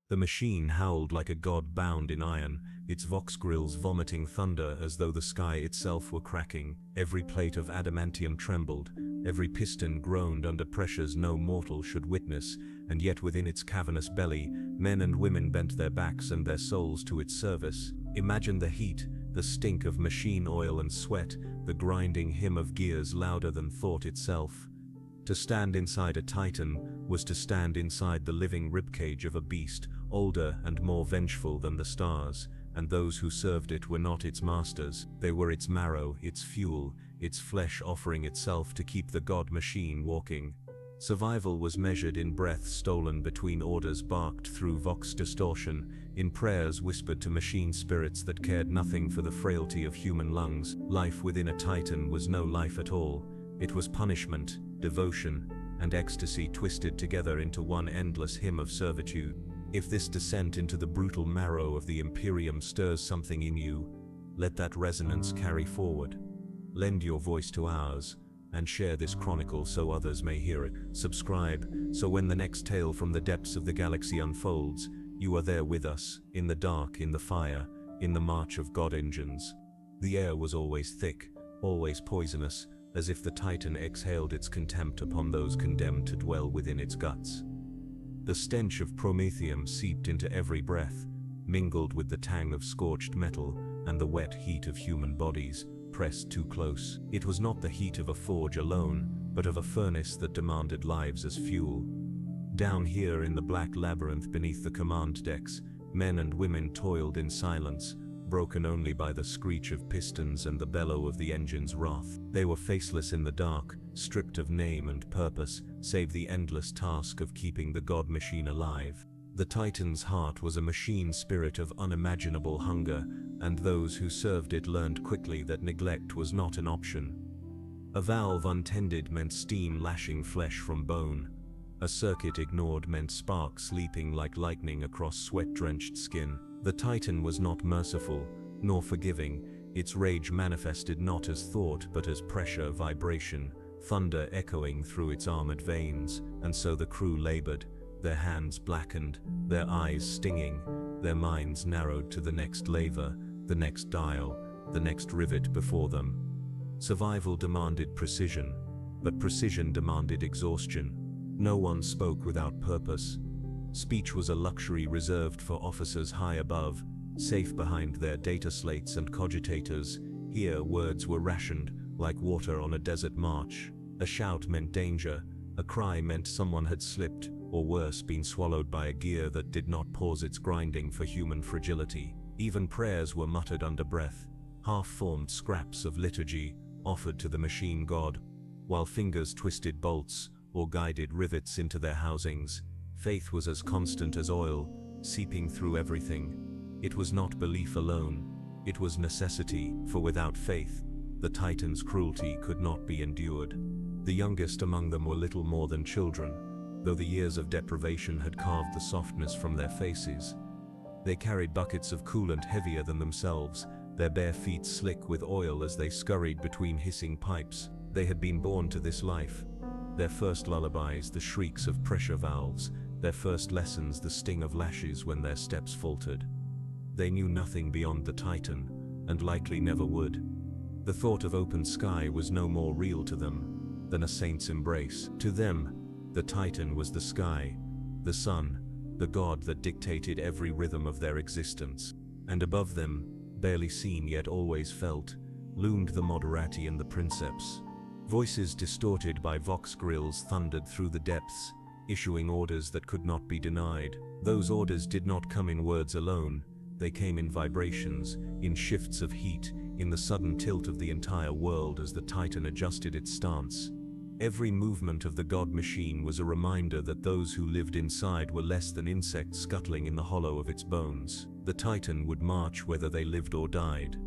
The machine howled like a god bound in iron, its vox grills vomiting thunder as though the sky itself were cracking. Every plate of adamantium trembled, every piston groaned under pressures no mortal should witness, and yet within its cavernous belly, men and women bent their backs and their souls to its service. Imagine the heat, the stink of machine oil and sweat, the grinding hum of gears louder than thought itself. To stand inside a Titan was to stand inside the living ribcage of a beast, older and more vengeful than the stars, and those who served it were not its masters, they were its marrow, its fuel, its flesh offering itself to keep the god machine walking. Survival was measured in breath stolen between orders barked through vox distortion, in prayers whispered to machine spirits that cared nothing for the frailty of human lungs. Life within a Titan was no life at all. It was punishment, devotion, and ecstasy twisted together into one endless hymn of servitude. If this descent into the brutal marrow of the Imperium stirs something in you, let that resonance carry forward. Lend your voice to ours, and share this chronicle so others may hear it. Subscribe, so when the next tale from the depths of the galaxy unfolds, you are there with us, in the dark, in the fire, in the march of god engines. The air was always thick, always poisonous, as if the Titan exhaled its contempt upon those condemned to dwell within its guts. The stench of promethium seeped into every breath, mingled with the tang of scorched metal and the wet heat of human bodies, pressed too close. It was not the heat of a forge alone, but of a furnace that demanded lives as fuel. Down here in the black labyrinth beneath the command decks, men and women toiled in silence, broken only by the screech of pistons and the bellow of the engine's wrath. They were faceless in the dark, stripped of name and purpose, save the endless task of keeping the god machine alive. The Titan's heart was a machine spirit of unimaginable hunger, and those who served it learned quickly that neglect was not an option. A valve untended meant steam lashing flesh from bone. A circuit ignored meant sparks leaping like lightning across sweat-drenched skin. The Titan was not merciful, nor forgiving. Its rage manifested not as thought but as pressure, vibration, thunder echoing through its armored veins, and so the crew labored, their hands blackened, their eyes stinging, their minds narrowed to the next laver, the next dial, the next rivet before them. Survival demanded precision, but precision demanded exhaustion. No one spoke without purpose. Speech was a luxury reserved for officers high above, safe behind their data slates and cogitators. Here words were rationed, like water on a desert march. A shout meant danger, a cry meant someone had slipped, or worse, been swallowed by a gear that did not pause its grinding for human fragility. Even prayers were muttered under breath, half-formed scraps of liturgy offered to the machine god, while fingers twisted bolts or guided rivets into their housings. Faith was as constant as oil, seeping through everything. It was not belief alone, it was necessity, for without faith, the Titan's cruelty could not be endured. The youngest among them were little more than children, though the years of deprivation had carved the softness from their faces. They carried buckets of coolant heavier than themselves, their bare feet slick with oil as they scurried between hissing pipes. They had been born to this life. Their first lullabies, the shrieks of pressure valves, their first lessons, the sting of lashes when their steps faltered. They knew nothing beyond the Titan, and likely never would. The thought of open sky was no more real to them than a saint's embrace. To them, the Titan was the sky, the sun, the god that dictated every rhythm of their existence. And above them, barely seen yet always felt, loomed the Moderati and the Princeps. Voices distorted by vox grills thundered through the depths, issuing orders that could not be denied. Those orders did not come in words alone, they came in vibrations, in shifts of heat, in the sudden tilt of the entire world as the Titan adjusted its stance. Every movement of the god machine was a reminder that those who lived inside were less than insects scuttling in the hollow of its bones. The Titan would march whether they lived or died.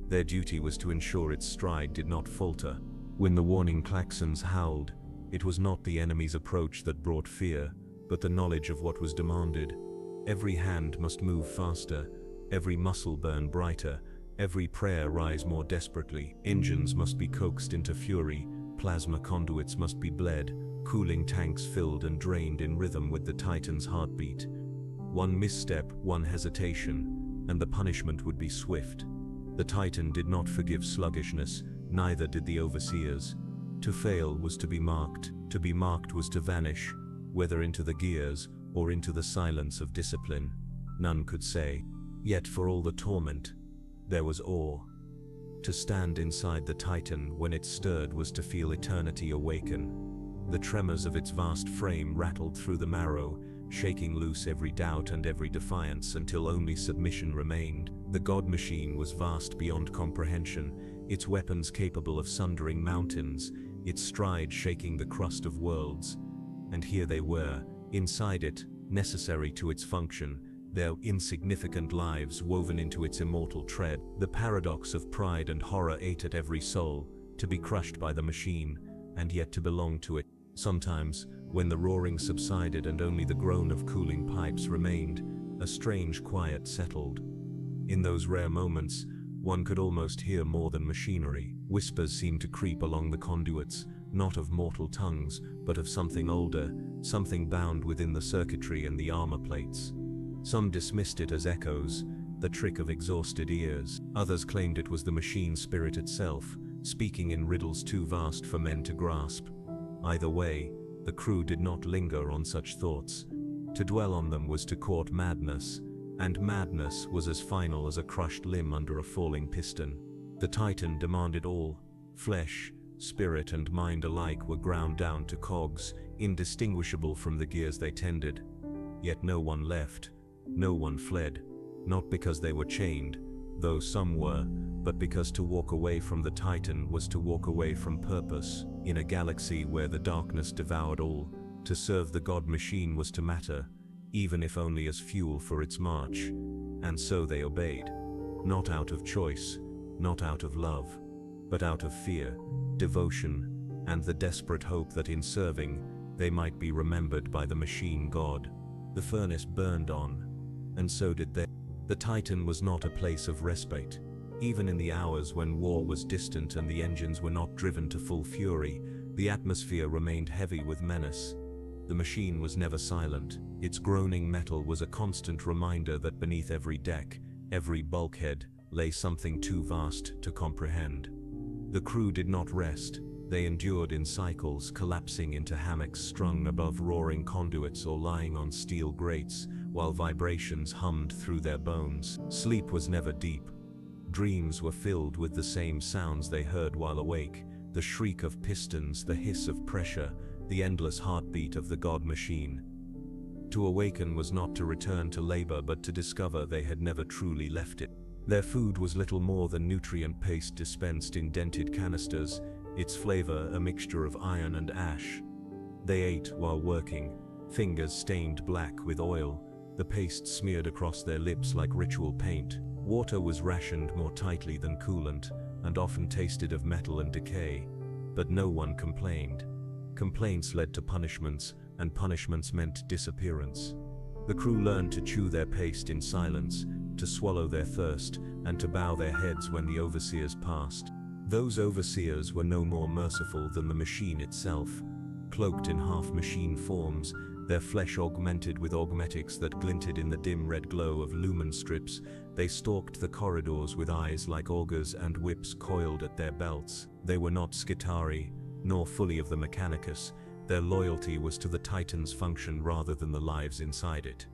Their duty was to ensure its stride did not falter. When the warning klaxons howled, it was not the enemy's approach that brought fear, but the knowledge of what was demanded. Every hand must move faster, every muscle burn brighter, every prayer rise more desperately. Engines must be coaxed into fury, plasma conduits must be bled, cooling tanks filled and drained in rhythm with the Titan's heartbeat. One misstep, one hesitation, and the punishment would be swift. The Titan did not forgive sluggishness, neither did the overseers. To fail was to be marked was to vanish, whether into the gears or into the silence of discipline. None could say. Yet for all the torment, there was awe. To stand inside the Titan when it stirred was to feel eternity awaken. The tremors of its vast frame rattled through the marrow, shaking loose every doubt and every defiance until only submission remained. The god machine was vast beyond comprehension, its weapons capable of sundering mountains, its stride shaking the crust of worlds. And here they were, inside it, necessary to its function, their insignificant lives woven into its immortal tread. The paradox of pride and horror ate at every soul, to be crushed by the machine, and yet to belong to it. Sometimes, when the roaring subsided and only the groan of cooling pipes remained, a strange quiet settled. In those rare moments, one could almost hear more than machinery. Whispers seemed to creep along the conduits, not of mortal tongues, but of something older, something bound within the circuitry and the armor plates. Some dismissed it as echoes, the trick of exhausted ears. Others claimed it was the machine spirit itself, speaking in riddles too vast for men to grasp. Either way, the crew did not linger on such thoughts. To dwell on them was to court madness, and madness was as final as a crushed limb under a falling piston. The Titan demanded all. Flesh, spirit and mind alike were ground down to cogs, indistinguishable from the gears they tended. Yet no one left. No one fled, not because they were chained, though some were, but because to walk away from the Titan was to walk away from purpose. In a galaxy where the darkness devoured all, to serve the god machine was to matter, even if only as fuel for its march. And so they obeyed, not out of choice, not out of love, but out of fear, devotion, and the desperate hope that in serving, they might be remembered by the machine god. The furnace burned on, and so did they. The Titan was not a place of respite. Even in the hours when war was distant and the engines were not driven to full fury, the atmosphere remained heavy with menace. The machine was never silent. Its groaning metal was a constant reminder that beneath every deck, every bulkhead, lay something too vast to comprehend. The crew did not rest. They endured in cycles, collapsing into hammocks strung above roaring conduits or lying on steel grates, while vibrations hummed through their bones. Sleep was never deep. Dreams were filled with the same sounds they heard while awake, the shriek of pistons, the hiss of pressure, the endless heartbeat of the god machine. To awaken was not to return to labor but to discover they had never truly left it. Their food was little more than nutrient paste dispensed in dented canisters, its flavor a mixture of iron and ash. They ate while working, fingers stained black with oil, the paste smeared across their lips like ritual paint. Water was rationed more tightly than coolant, and often tasted of metal and decay. But no one complained. Complaints led to punishments, and punishments meant disappearance. The crew learned to chew their paste in silence, to swallow their thirst, and to bow their heads when the overseers passed. Those overseers were no more merciful than the machine itself. Cloaked in half-machine forms, their flesh augmented with augmetics that glinted in the dim red glow of lumen strips, they stalked the corridors with eyes like augers and whips coiled at their belts. They were not Skitari, nor fully of the Mechanicus. Their loyalty was to the Titan's function rather than the lives inside it.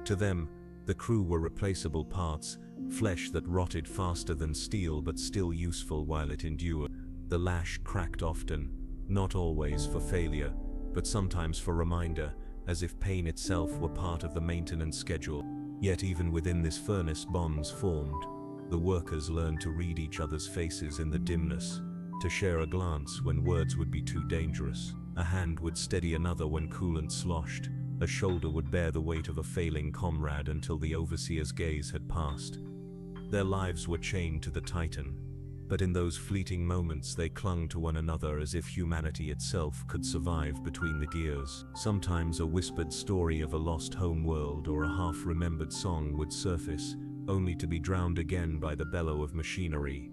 To them, the crew were replaceable parts, flesh that rotted faster than steel but still useful while it endured. The lash cracked often, not always for failure, but sometimes for reminder, as if pain itself were part of the maintenance schedule. Yet even within this furnace bonds formed. The workers learned to read each other's faces in the dimness, to share a glance when words would be too dangerous. A hand would steady another when coolant sloshed. A shoulder would bear the weight of a failing comrade until the overseer's gaze had passed. Their lives were chained to the Titan, but in those fleeting moments they clung to one another as if humanity itself could survive between the gears. Sometimes a whispered story of a lost home world or a half-remembered song would surface, only to be drowned again by the bellow of machinery.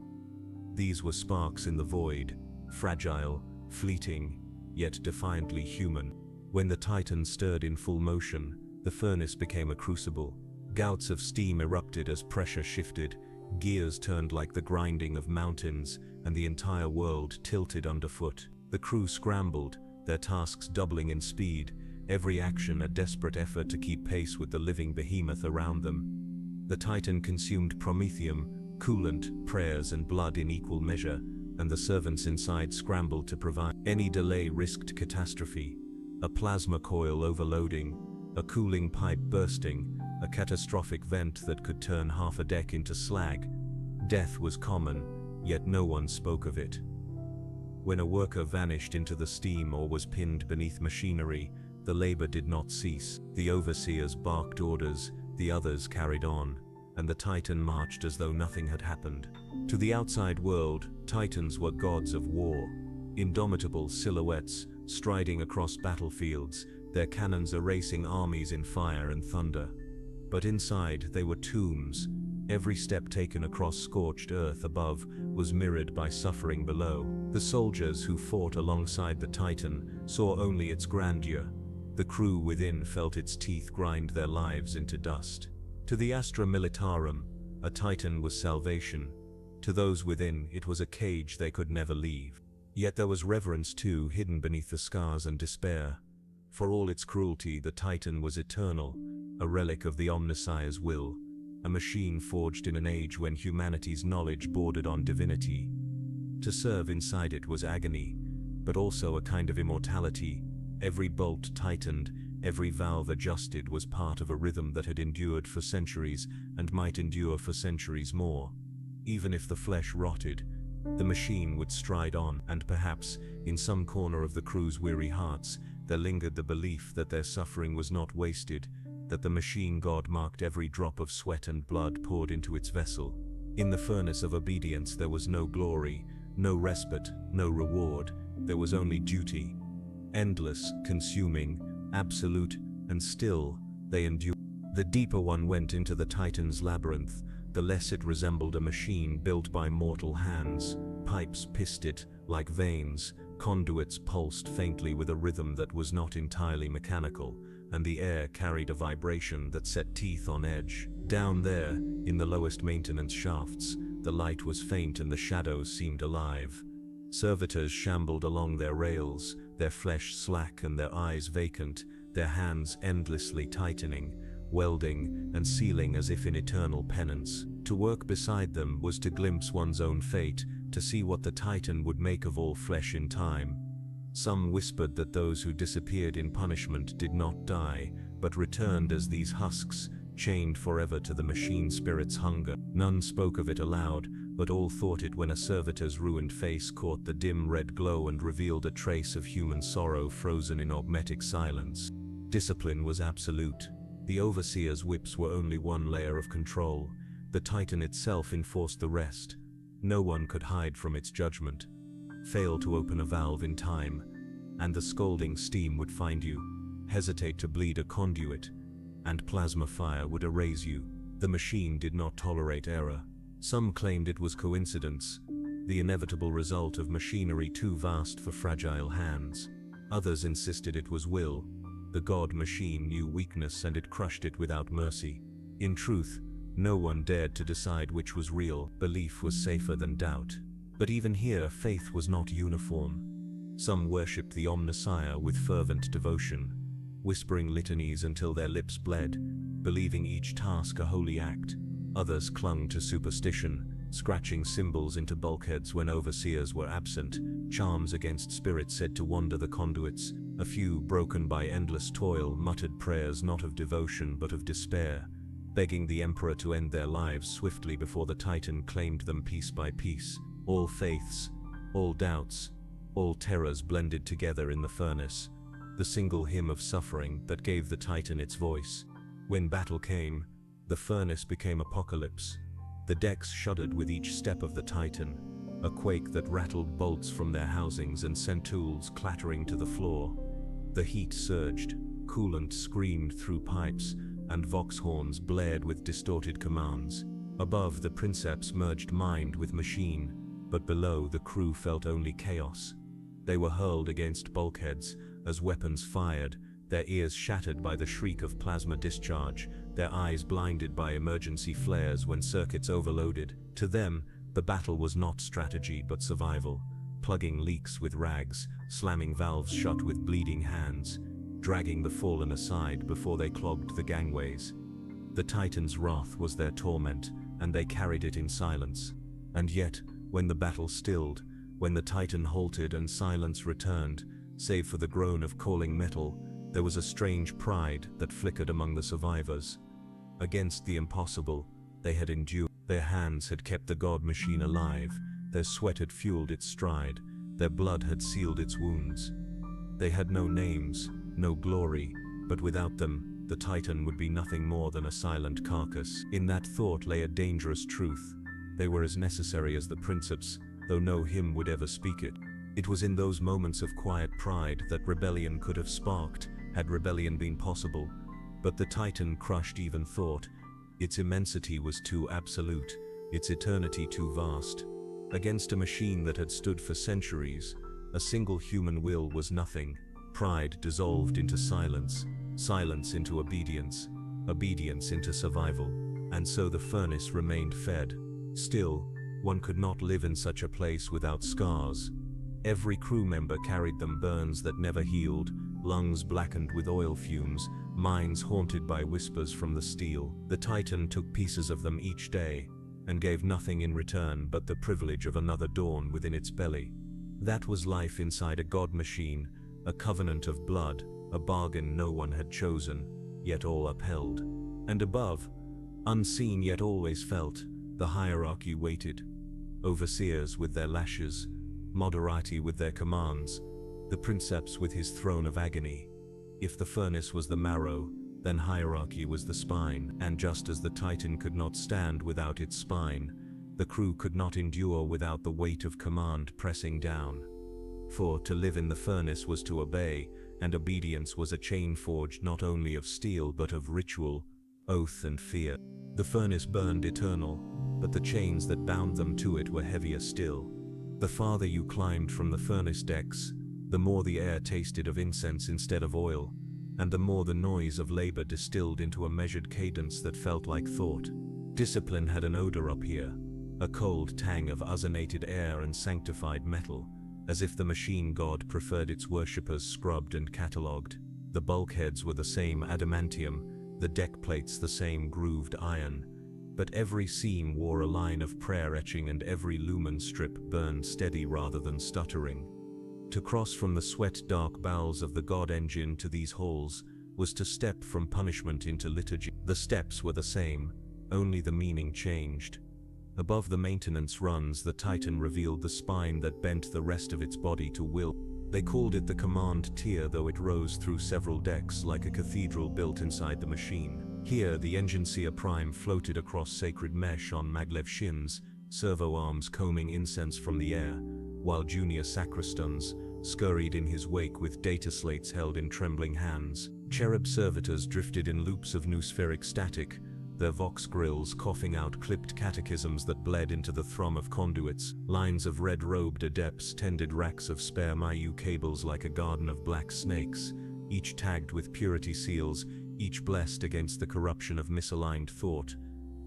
These were sparks in the void, fragile, fleeting, yet defiantly human. When the Titan stirred in full motion, The furnace became a crucible. Gouts of steam erupted as pressure shifted, gears turned like the grinding of mountains, and the entire world tilted underfoot. The crew scrambled, their tasks doubling in speed, every action a desperate effort to keep pace with the living behemoth around them. The Titan consumed promethium, coolant, prayers and blood in equal measure, and the servants inside scrambled to provide. Any delay risked catastrophe. A plasma coil overloading, a cooling pipe bursting, a catastrophic vent that could turn half a deck into slag. Death was common, yet no one spoke of it. When a worker vanished into the steam or was pinned beneath machinery, the labor did not cease. The overseers barked orders, the others carried on, and the Titan marched as though nothing had happened. To the outside world, Titans were gods of war, indomitable silhouettes striding across battlefields, their cannons erasing armies in fire and thunder. But inside they were tombs. Every step taken across scorched earth above was mirrored by suffering below. The soldiers who fought alongside the Titan saw only its grandeur. The crew within felt its teeth grind their lives into dust. To the Astra Militarum, a Titan was salvation. To those within, it was a cage they could never leave. Yet there was reverence too, hidden beneath the scars and despair. For all its cruelty, the Titan was eternal, a relic of the Omnissiah's will, a machine forged in an age when humanity's knowledge bordered on divinity. To serve inside it was agony, but also a kind of immortality. Every bolt tightened, every valve adjusted was part of a rhythm that had endured for centuries and might endure for centuries more. Even if the flesh rotted, the machine would stride on, and perhaps, in some corner of the crew's weary hearts, there lingered the belief that their suffering was not wasted, that the machine god marked every drop of sweat and blood poured into its vessel. In the furnace of obedience there was no glory, no respite, no reward. There was only duty. Endless, consuming, absolute, and still, they endured. The deeper one went into the Titan's labyrinth, the less it resembled a machine built by mortal hands. Pipes pissed it like veins, conduits pulsed faintly with a rhythm that was not entirely mechanical, and the air carried a vibration that set teeth on edge. Down there, in the lowest maintenance shafts, the light was faint and the shadows seemed alive. Servitors shambled along their rails, their flesh slack and their eyes vacant, their hands endlessly tightening, welding and sealing as if in eternal penance. To work beside them was to glimpse one's own fate, to see what the Titan would make of all flesh in time. Some whispered that those who disappeared in punishment did not die, but returned as these husks, chained forever to the machine spirit's hunger. None spoke of it aloud, but all thought it when a servitor's ruined face caught the dim red glow and revealed a trace of human sorrow frozen in augmetic silence. Discipline was absolute. The overseer's whips were only one layer of control. The Titan itself enforced the rest. No one could hide from its judgment. Fail to open a valve in time, and the scalding steam would find you. Hesitate to bleed a conduit, and plasma fire would erase you. The machine did not tolerate error. Some claimed it was coincidence, the inevitable result of machinery too vast for fragile hands. Others insisted it was will. The god machine knew weakness and it crushed it without mercy. In truth, no one dared to decide which was real. Belief was safer than doubt. But even here, faith was not uniform. Some worshipped the Omnissiah with fervent devotion, whispering litanies until their lips bled, believing each task a holy act. Others clung to superstition, scratching symbols into bulkheads when overseers were absent, charms against spirits said to wander the conduits. A few, broken by endless toil, muttered prayers not of devotion but of despair, begging the Emperor to end their lives swiftly before the Titan claimed them piece by piece. All faiths, all doubts, all terrors blended together in the furnace, the single hymn of suffering that gave the Titan its voice. When battle came, the furnace became apocalypse. The decks shuddered with each step of the Titan, a quake that rattled bolts from their housings and sent tools clattering to the floor. The heat surged, coolant screamed through pipes, and vox horns blared with distorted commands. Above, the Princeps merged mind with machine, but below the crew felt only chaos. They were hurled against bulkheads as weapons fired, their ears shattered by the shriek of plasma discharge, their eyes blinded by emergency flares when circuits overloaded. To them, the battle was not strategy but survival, plugging leaks with rags, slamming valves shut with bleeding hands, dragging the fallen aside before they clogged the gangways. The Titans' wrath was their torment, and they carried it in silence. And yet, when the battle stilled, when the Titan halted and silence returned, save for the groan of calling metal, there was a strange pride that flickered among the survivors. Against the impossible, they had endured. Their hands had kept the god machine alive, their sweat had fueled its stride, their blood had sealed its wounds. They had no names, no glory, but without them, the Titan would be nothing more than a silent carcass. In that thought lay a dangerous truth. They were as necessary as the Princeps, though no hymn would ever speak it. It was in those moments of quiet pride that rebellion could have sparked, had rebellion been possible. But the Titan crushed even thought. Its immensity was too absolute, its eternity too vast. Against a machine that had stood for centuries, a single human will was nothing. Pride dissolved into silence, silence into obedience, obedience into survival. And so the furnace remained fed. Still, one could not live in such a place without scars. Every crew member carried them, burns that never healed, lungs blackened with oil fumes, minds haunted by whispers from the steel. The Titan took pieces of them each day, and gave nothing in return but the privilege of another dawn within its belly. That was life inside a god machine, a covenant of blood, a bargain no one had chosen, yet all upheld. And above, unseen yet always felt, the hierarchy waited. Overseers with their lashes, Moderati with their commands, the Princeps with his throne of agony. If the furnace was the marrow, then hierarchy was the spine, and just as the Titan could not stand without its spine, the crew could not endure without the weight of command pressing down. For to live in the furnace was to obey, and obedience was a chain forged not only of steel but of ritual, oath and fear. The furnace burned eternal, but the chains that bound them to it were heavier still. The farther you climbed from the furnace decks, the more the air tasted of incense instead of oil, and the more the noise of labor distilled into a measured cadence that felt like thought. Discipline had an odor up here, a cold tang of ozonated air and sanctified metal, as if the machine god preferred its worshippers scrubbed and catalogued. The bulkheads were the same adamantium, the deck plates the same grooved iron, but every seam wore a line of prayer etching and every lumen strip burned steady rather than stuttering. To cross from the sweat-dark bowels of the god engine to these halls was to step from punishment into liturgy. The steps were the same, only the meaning changed. Above the maintenance runs, the Titan revealed the spine that bent the rest of its body to will. They called it the command tier, though it rose through several decks like a cathedral built inside the machine. Here, the Enginseer Prime floated across sacred mesh on maglev shins, servo arms combing incense from the air, while junior sacristans scurried in his wake with data slates held in trembling hands. Cherub servitors drifted in loops of noospheric static, their vox grills coughing out clipped catechisms that bled into the thrum of conduits. Lines of red-robed adepts tended racks of spare Mayu cables like a garden of black snakes, each tagged with purity seals, each blessed against the corruption of misaligned thought.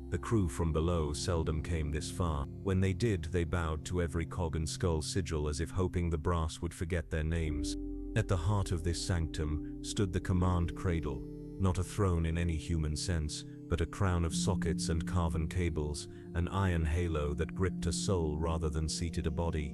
The crew from below seldom came this far. When they did, they bowed to every cog and skull sigil as if hoping the brass would forget their names. At the heart of this sanctum stood the command cradle, not a throne in any human sense, but a crown of sockets and carven cables, an iron halo that gripped a soul rather than seated a body.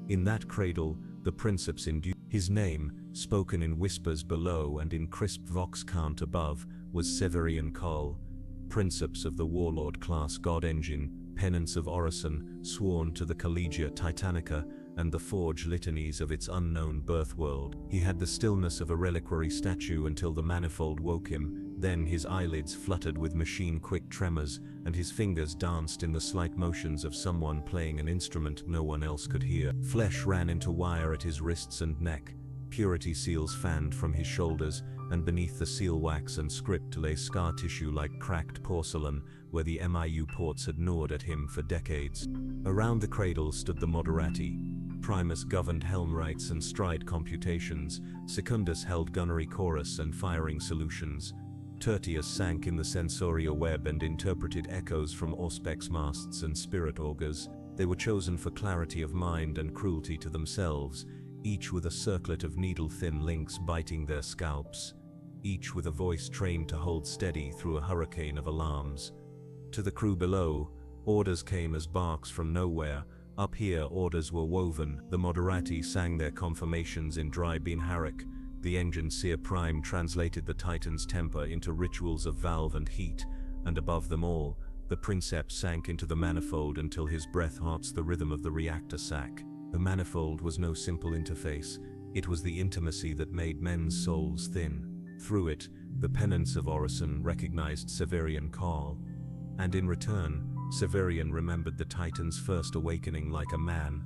In that cradle, the Princeps endued. His name, spoken in whispers below and in crisp vox count above, was Severian Cull, Princeps of the Warlord class God Engine, Penance of Orison, sworn to the Collegia Titanica, and the forge litanies of its unknown birth world. He had the stillness of a reliquary statue until the manifold woke him, then his eyelids fluttered with machine-quick tremors, and his fingers danced in the slight motions of someone playing an instrument no one else could hear. Flesh ran into wire at his wrists and neck, purity seals fanned from his shoulders, and beneath the seal wax and script lay scar tissue like cracked porcelain, where the MIU ports had gnawed at him for decades. Around the cradle stood the Moderati, Primus governed helm rights and stride computations, Secundus held gunnery chorus and firing solutions, Tertius sank in the sensoria web and interpreted echoes from auspex masts and spirit augurs. They were chosen for clarity of mind and cruelty to themselves, each with a circlet of needle-thin links biting their scalps, each with a voice trained to hold steady through a hurricane of alarms. To the crew below, orders came as barks from nowhere. Up here, orders were woven. The Moderati sang their confirmations in dry Binharik. The Enginseer Prime translated the Titan's temper into rituals of valve and heat, and above them all, the Princeps sank into the manifold until his breath hearts the rhythm of the reactor sac. The manifold was no simple interface, it was the intimacy that made men's souls thin. Through it, the penance of Orison recognized Severian call, and in return, Severian remembered the Titan's first awakening like a man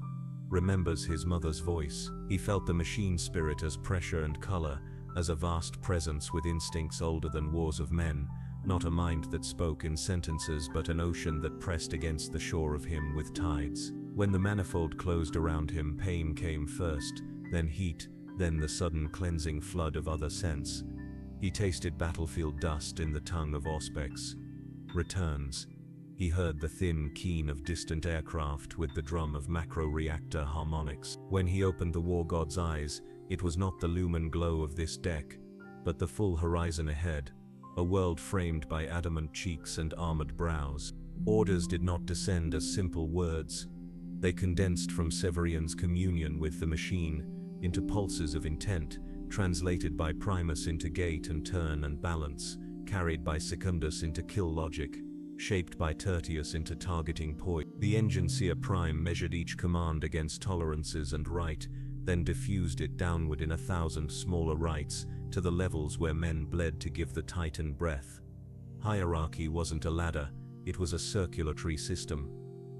remembers his mother's voice. He felt the machine spirit as pressure and color, as a vast presence with instincts older than wars of men, not a mind that spoke in sentences but an ocean that pressed against the shore of him with tides. When the manifold closed around him, pain came first, then heat, then the sudden cleansing flood of other sense. He tasted battlefield dust in the tongue of auspex. Returns. He heard the thin keen of distant aircraft with the drum of macro-reactor harmonics. When he opened the war god's eyes, it was not the lumen glow of this deck, but the full horizon ahead, a world framed by adamant cheeks and armored brows. Orders did not descend as simple words. They condensed from Severian's communion with the machine into pulses of intent, translated by Primus into gait and turn and balance, carried by Secundus into kill logic, shaped by Tertius into targeting poise. The Enginseer Prime measured each command against tolerances and right, then diffused it downward in 1,000 smaller rights, to the levels where men bled to give the Titan breath. Hierarchy wasn't a ladder, it was a circulatory system.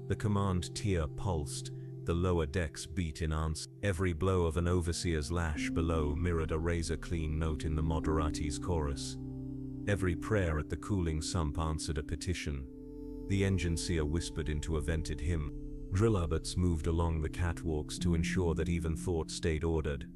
The command tier pulsed, the lower decks beat in answer. Every blow of an overseer's lash below mirrored a razor-clean note in the Moderati's chorus. Every prayer at the cooling sump answered a petition. The Enginseer whispered into a vented hymn. Drillabots moved along the catwalks to ensure that even thought stayed ordered.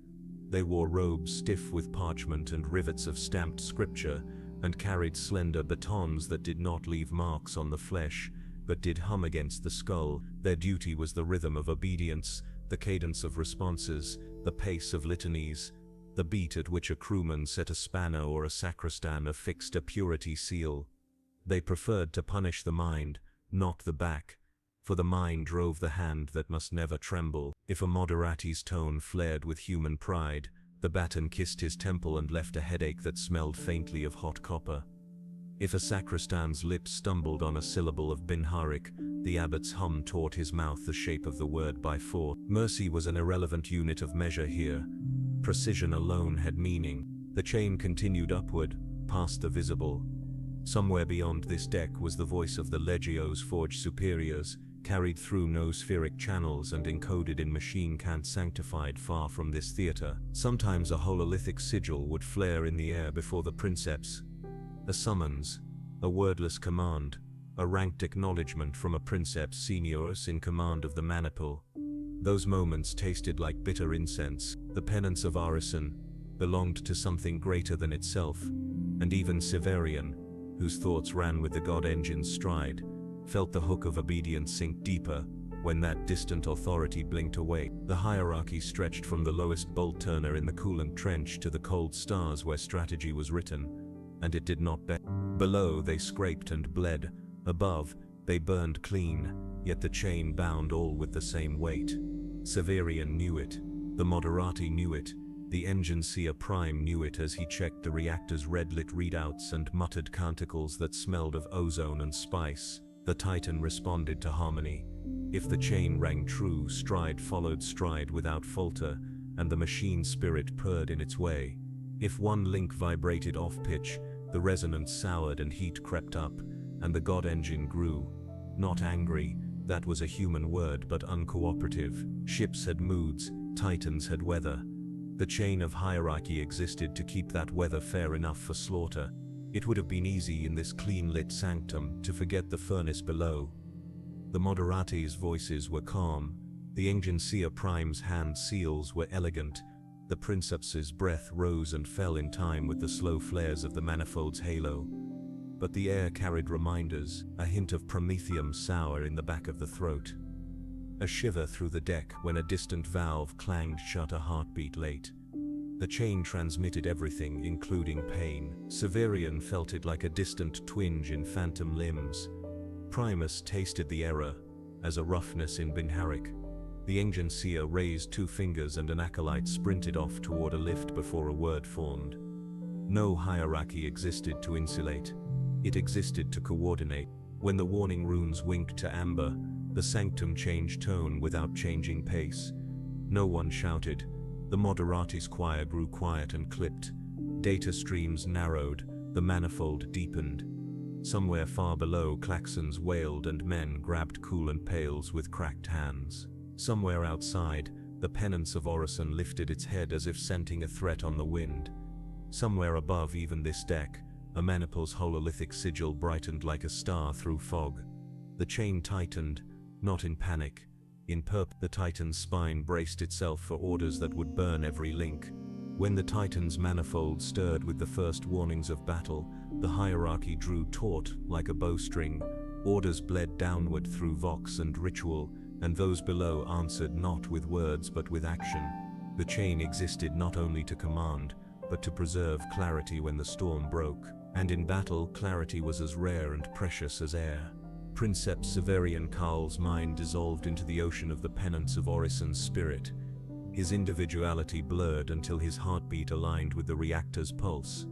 They wore robes stiff with parchment and rivets of stamped scripture, and carried slender batons that did not leave marks on the flesh, but did hum against the skull. Their duty was the rhythm of obedience, the cadence of responses, the pace of litanies, the beat at which a crewman set a spanner or a sacristan affixed a purity seal. They preferred to punish the mind, not the back, for the mind drove the hand that must never tremble. If a Moderati's tone flared with human pride, the baton kissed his temple and left a headache that smelled faintly of hot copper. If a sacristan's lips stumbled on a syllable of Binharik, the abbot's hum taught his mouth the shape of the word by force. Mercy was an irrelevant unit of measure here. Precision alone had meaning. The chain continued upward, past the visible. Somewhere beyond this deck was the voice of the Legio's forged superiors, carried through no-spheric channels and encoded in machine cant sanctified far from this theater. Sometimes a hololithic sigil would flare in the air before the Princeps. A summons, a wordless command, a ranked acknowledgement from a Princeps seniorus in command of the maniple. Those moments tasted like bitter incense. The penance of Orison belonged to something greater than itself, and even Severian, whose thoughts ran with the god engine's stride, felt the hook of obedience sink deeper when that distant authority blinked away. The hierarchy stretched from the lowest bolt turner in the coolant trench to the cold stars where strategy was written, and it did not bend. Below they scraped and bled, above they burned clean, yet the chain bound all with the same weight. Severian knew it, the Moderati knew it, the Enginseer Prime knew it as he checked the reactor's red-lit readouts and muttered canticles that smelled of ozone and spice. The Titan responded to harmony. If the chain rang true, stride followed stride without falter, and the machine spirit purred in its way. If one link vibrated off-pitch, the resonance soured and heat crept up, and the god engine grew. Not angry, that was a human word, but uncooperative. Ships had moods, Titans had weather. The chain of hierarchy existed to keep that weather fair enough for slaughter. It would have been easy in this clean-lit sanctum to forget the furnace below. The Moderati's voices were calm, The Enginseer Prime's hand seals were elegant. The Princeps's breath rose and fell in time with the slow flares of the manifold's halo. But the air carried reminders, a hint of promethium sour in the back of the throat. A shiver through the deck when a distant valve clanged shut, a heartbeat late. The chain transmitted everything, including pain. Severian felt it like a distant twinge in phantom limbs. Primus tasted the error, as a roughness in Binharik. The Enginseer raised 2 fingers and an acolyte sprinted off toward a lift before a word formed. No hierarchy existed to insulate. It existed to coordinate. When the warning runes winked to amber, the sanctum changed tone without changing pace. No one shouted. The Moderati's choir grew quiet and clipped. Data streams narrowed, the manifold deepened. Somewhere far below, klaxons wailed and men grabbed coolant pails with cracked hands. Somewhere outside, the penance of Orison lifted its head as if scenting a threat on the wind. Somewhere above even this deck, a maniple's hololithic sigil brightened like a star through fog. The chain tightened, not in panic. In purpose, the Titan's spine braced itself for orders that would burn every link. When the Titan's manifold stirred with the first warnings of battle, the hierarchy drew taut like a bowstring. Orders bled downward through vox and ritual, and those below answered not with words but with action. The chain existed not only to command, but to preserve clarity when the storm broke. And in battle, clarity was as rare and precious as air. Princeps Severian Karl's mind dissolved into the ocean of the penance of Orison's spirit. His individuality blurred until his heartbeat aligned with the reactor's pulse.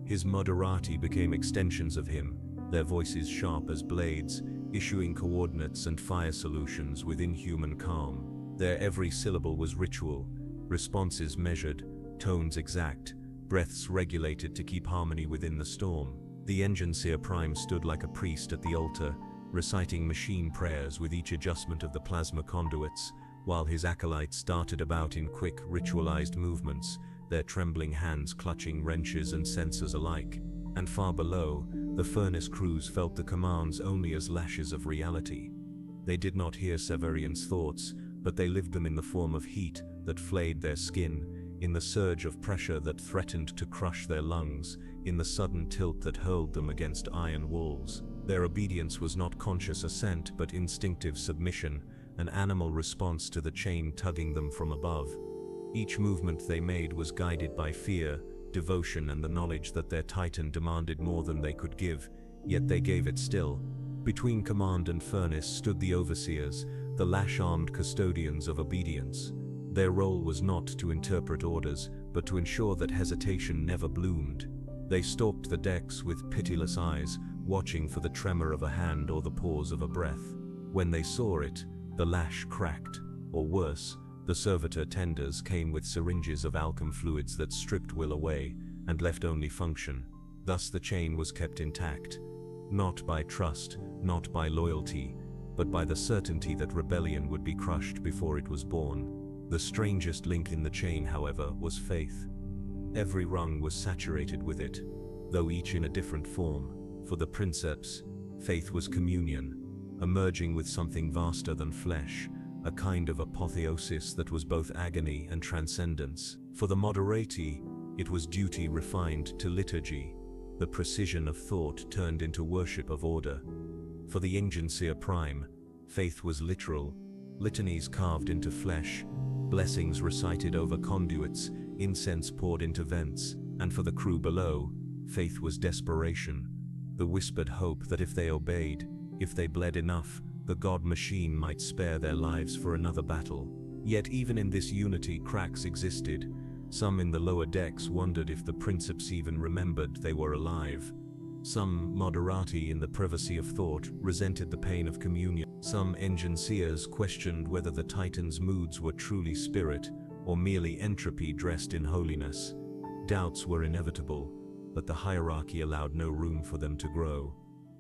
His Moderati became extensions of him, their voices sharp as blades, issuing coordinates and fire solutions with inhuman calm. Their every syllable was ritual, responses measured, tones exact, breaths regulated to keep harmony within the storm. The Enginseer Prime stood like a priest at the altar, reciting machine prayers with each adjustment of the plasma conduits, while his acolytes darted about in quick, ritualized movements, their trembling hands clutching wrenches and sensors alike. And far below, the furnace crews felt the commands only as lashes of reality. They did not hear Severian's thoughts, but they lived them in the form of heat that flayed their skin, in the surge of pressure that threatened to crush their lungs, in the sudden tilt that hurled them against iron walls. Their obedience was not conscious assent but instinctive submission, an animal response to the chain tugging them from above. Each movement they made was guided by fear, devotion, and the knowledge that their Titan demanded more than they could give, yet they gave it still. Between command and furnace stood the overseers, the lash-armed custodians of obedience. Their role was not to interpret orders, but to ensure that hesitation never bloomed. They stalked the decks with pitiless eyes, watching for the tremor of a hand or the pause of a breath. When they saw it, the lash cracked, or worse, the servitor tenders came with syringes of alchem fluids that stripped will away and left only function. Thus the chain was kept intact, not by trust, not by loyalty, but by the certainty that rebellion would be crushed before it was born. The strangest link in the chain, however, was faith. Every rung was saturated with it, though each in a different form. For the Princeps, faith was communion, emerging with something vaster than flesh, a kind of apotheosis that was both agony and transcendence. For the Moderati, it was duty refined to liturgy, the precision of thought turned into worship of order. For the Enginseer Prime, faith was literal, litanies carved into flesh, blessings recited over conduits, incense poured into vents, and for the crew below, faith was desperation, the whispered hope that if they obeyed, if they bled enough, the god machine might spare their lives for another battle. Yet even in this unity, cracks existed. Some in the lower decks wondered if the Princeps even remembered they were alive. Some Moderati in the privacy of thought resented the pain of communion. Some Enginseers questioned whether the Titan's moods were truly spirit or merely entropy dressed in holiness. Doubts were inevitable, but the hierarchy allowed no room for them to grow.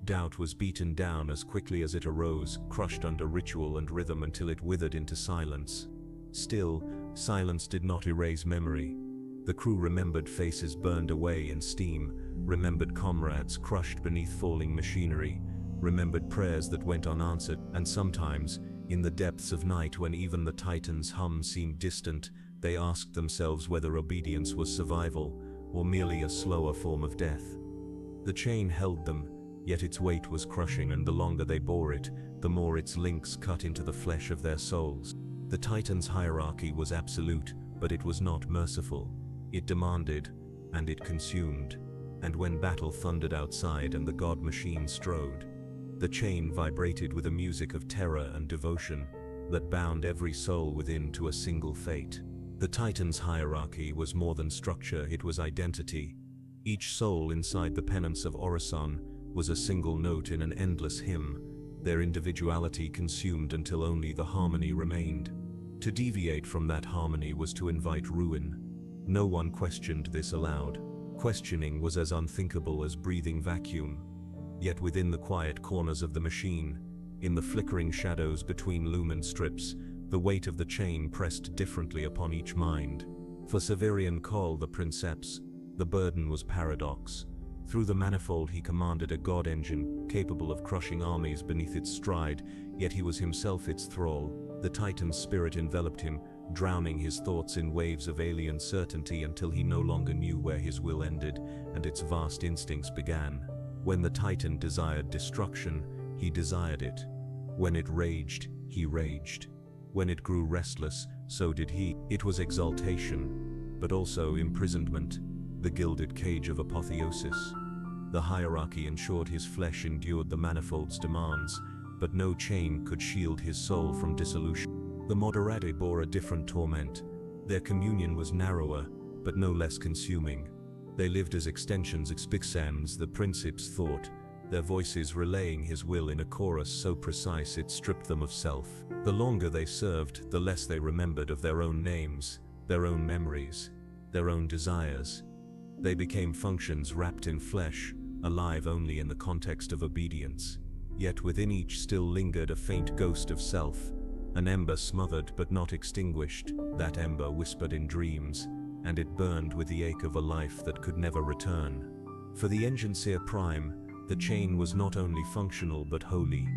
Doubt was beaten down as quickly as it arose, crushed under ritual and rhythm until it withered into silence. Still, silence did not erase memory. The crew remembered faces burned away in steam, remembered comrades crushed beneath falling machinery, remembered prayers that went unanswered, and sometimes, In the depths of night, when even the Titans' hum seemed distant, they asked themselves whether obedience was survival, or merely a slower form of death. The chain held them, yet its weight was crushing, and the longer they bore it, the more its links cut into the flesh of their souls. The Titans' hierarchy was absolute, but it was not merciful. It demanded, and it consumed. And when battle thundered outside and the god machine strode, the chain vibrated with a music of terror and devotion that bound every soul within to a single fate. The Titans' hierarchy was more than structure, it was identity. Each soul inside the penance of Orison was a single note in an endless hymn, their individuality consumed until only the harmony remained. To deviate from that harmony was to invite ruin. No one questioned this aloud. Questioning was as unthinkable as breathing vacuum. Yet within the quiet corners of the machine, in the flickering shadows between lumen strips, the weight of the chain pressed differently upon each mind. For Severian Kol the Princeps, the burden was paradox. Through the manifold he commanded a god engine capable of crushing armies beneath its stride, yet he was himself its thrall. The Titan's spirit enveloped him, drowning his thoughts in waves of alien certainty until he no longer knew where his will ended and its vast instincts began. When the Titan desired destruction, he desired it. When it raged, he raged. When it grew restless, so did he. It was exaltation, but also imprisonment, the gilded cage of apotheosis. The hierarchy ensured his flesh endured the manifold's demands, but no chain could shield his soul from dissolution. The Moderati bore a different torment. Their communion was narrower, but no less consuming. They lived as extensions expixans, the Princeps thought, their voices relaying his will in a chorus so precise it stripped them of self. The longer they served, the less they remembered of their own names, their own memories, their own desires. They became functions wrapped in flesh, alive only in the context of obedience. Yet within each still lingered a faint ghost of self, an ember smothered but not extinguished. That ember whispered in dreams, and it burned with the ache of a life that could never return. For the Enginseer Prime, the chain was not only functional but holy.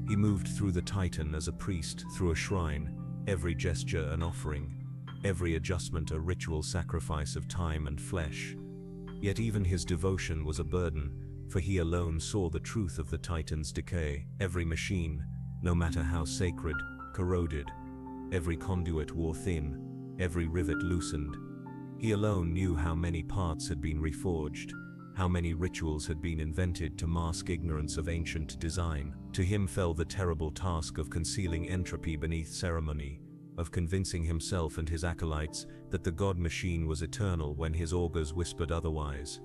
He moved through the Titan as a priest through a shrine, every gesture an offering, every adjustment a ritual sacrifice of time and flesh. Yet even his devotion was a burden, for he alone saw the truth of the Titan's decay. Every machine, no matter how sacred, corroded. Every conduit wore thin, every rivet loosened. He alone knew how many parts had been reforged, how many rituals had been invented to mask ignorance of ancient design. To him fell the terrible task of concealing entropy beneath ceremony, of convincing himself and his acolytes that the god machine was eternal when his augurs whispered otherwise.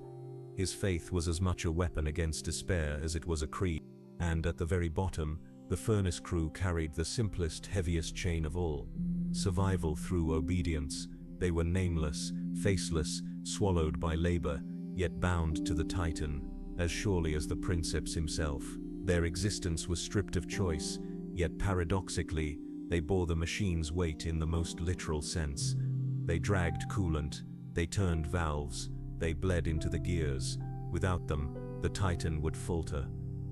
His faith was as much a weapon against despair as it was a creed, and at the very bottom, the furnace crew carried the simplest, heaviest chain of all. Survival through obedience. They were nameless, faceless, swallowed by labor, yet bound to the Titan, as surely as the Princeps himself. Their existence was stripped of choice, yet paradoxically, they bore the machine's weight in the most literal sense. They dragged coolant, they turned valves, they bled into the gears. Without them, the Titan would falter.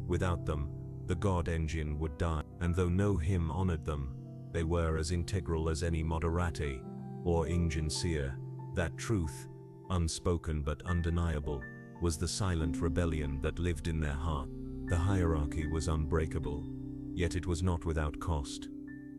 Without them, the god engine would die. And though no hymn honored them, they were as integral as any Moderati or Enginseer. That truth, unspoken but undeniable, was the silent rebellion that lived in their heart. The hierarchy was unbreakable, yet it was not without cost.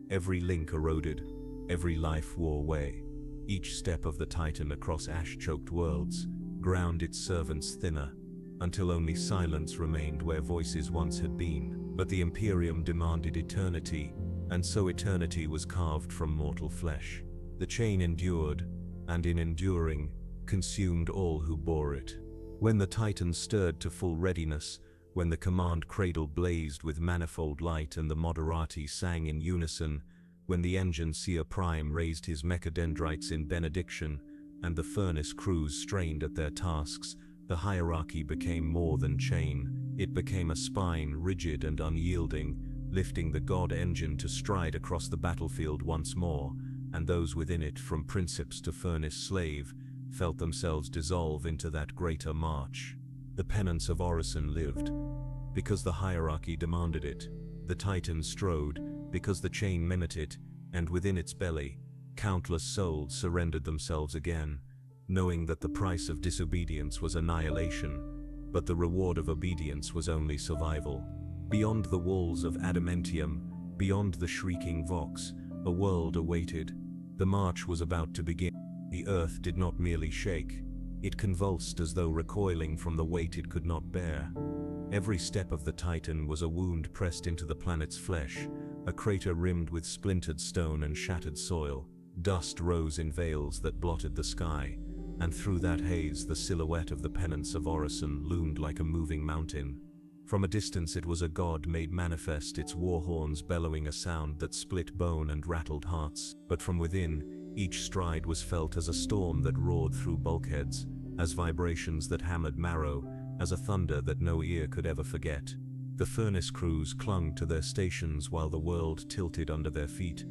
Every link eroded, every life wore away. Each step of the Titan across ash-choked worlds ground its servants thinner, until only silence remained where voices once had been. But the Imperium demanded eternity, and so eternity was carved from mortal flesh. The chain endured, and in enduring, consumed all who bore it. When the Titan stirred to full readiness, when the command cradle blazed with manifold light and the Moderati sang in unison, when the Enginseer Prime raised his mechadendrites in benediction, and the furnace crews strained at their tasks, the hierarchy became more than chain. It became a spine rigid and unyielding, lifting the god engine to stride across the battlefield once more, and those within it, from Princeps to furnace slave, felt themselves dissolve into that greater march. The penance of Orison lived, because the hierarchy demanded it. The Titan strode, because the chain meant it, and within its belly, countless souls surrendered themselves again, knowing that the price of disobedience was annihilation, but the reward of obedience was only survival. Beyond the walls of adamantium, beyond the shrieking Vox, a world awaited. The march was about to begin. The earth did not merely shake, it convulsed as though recoiling from the weight it could not bear. Every step of the Titan was a wound pressed into the planet's flesh, a crater rimmed with splintered stone and shattered soil. Dust rose in veils that blotted the sky, and through that haze the silhouette of the penance of Orison loomed like a moving mountain. From a distance it was a god made manifest, its war horns bellowing a sound that split bone and rattled hearts. But from within, each stride was felt as a storm that roared through bulkheads, as vibrations that hammered marrow, as a thunder that no ear could ever forget. The furnace crews clung to their stations while the world tilted under their feet.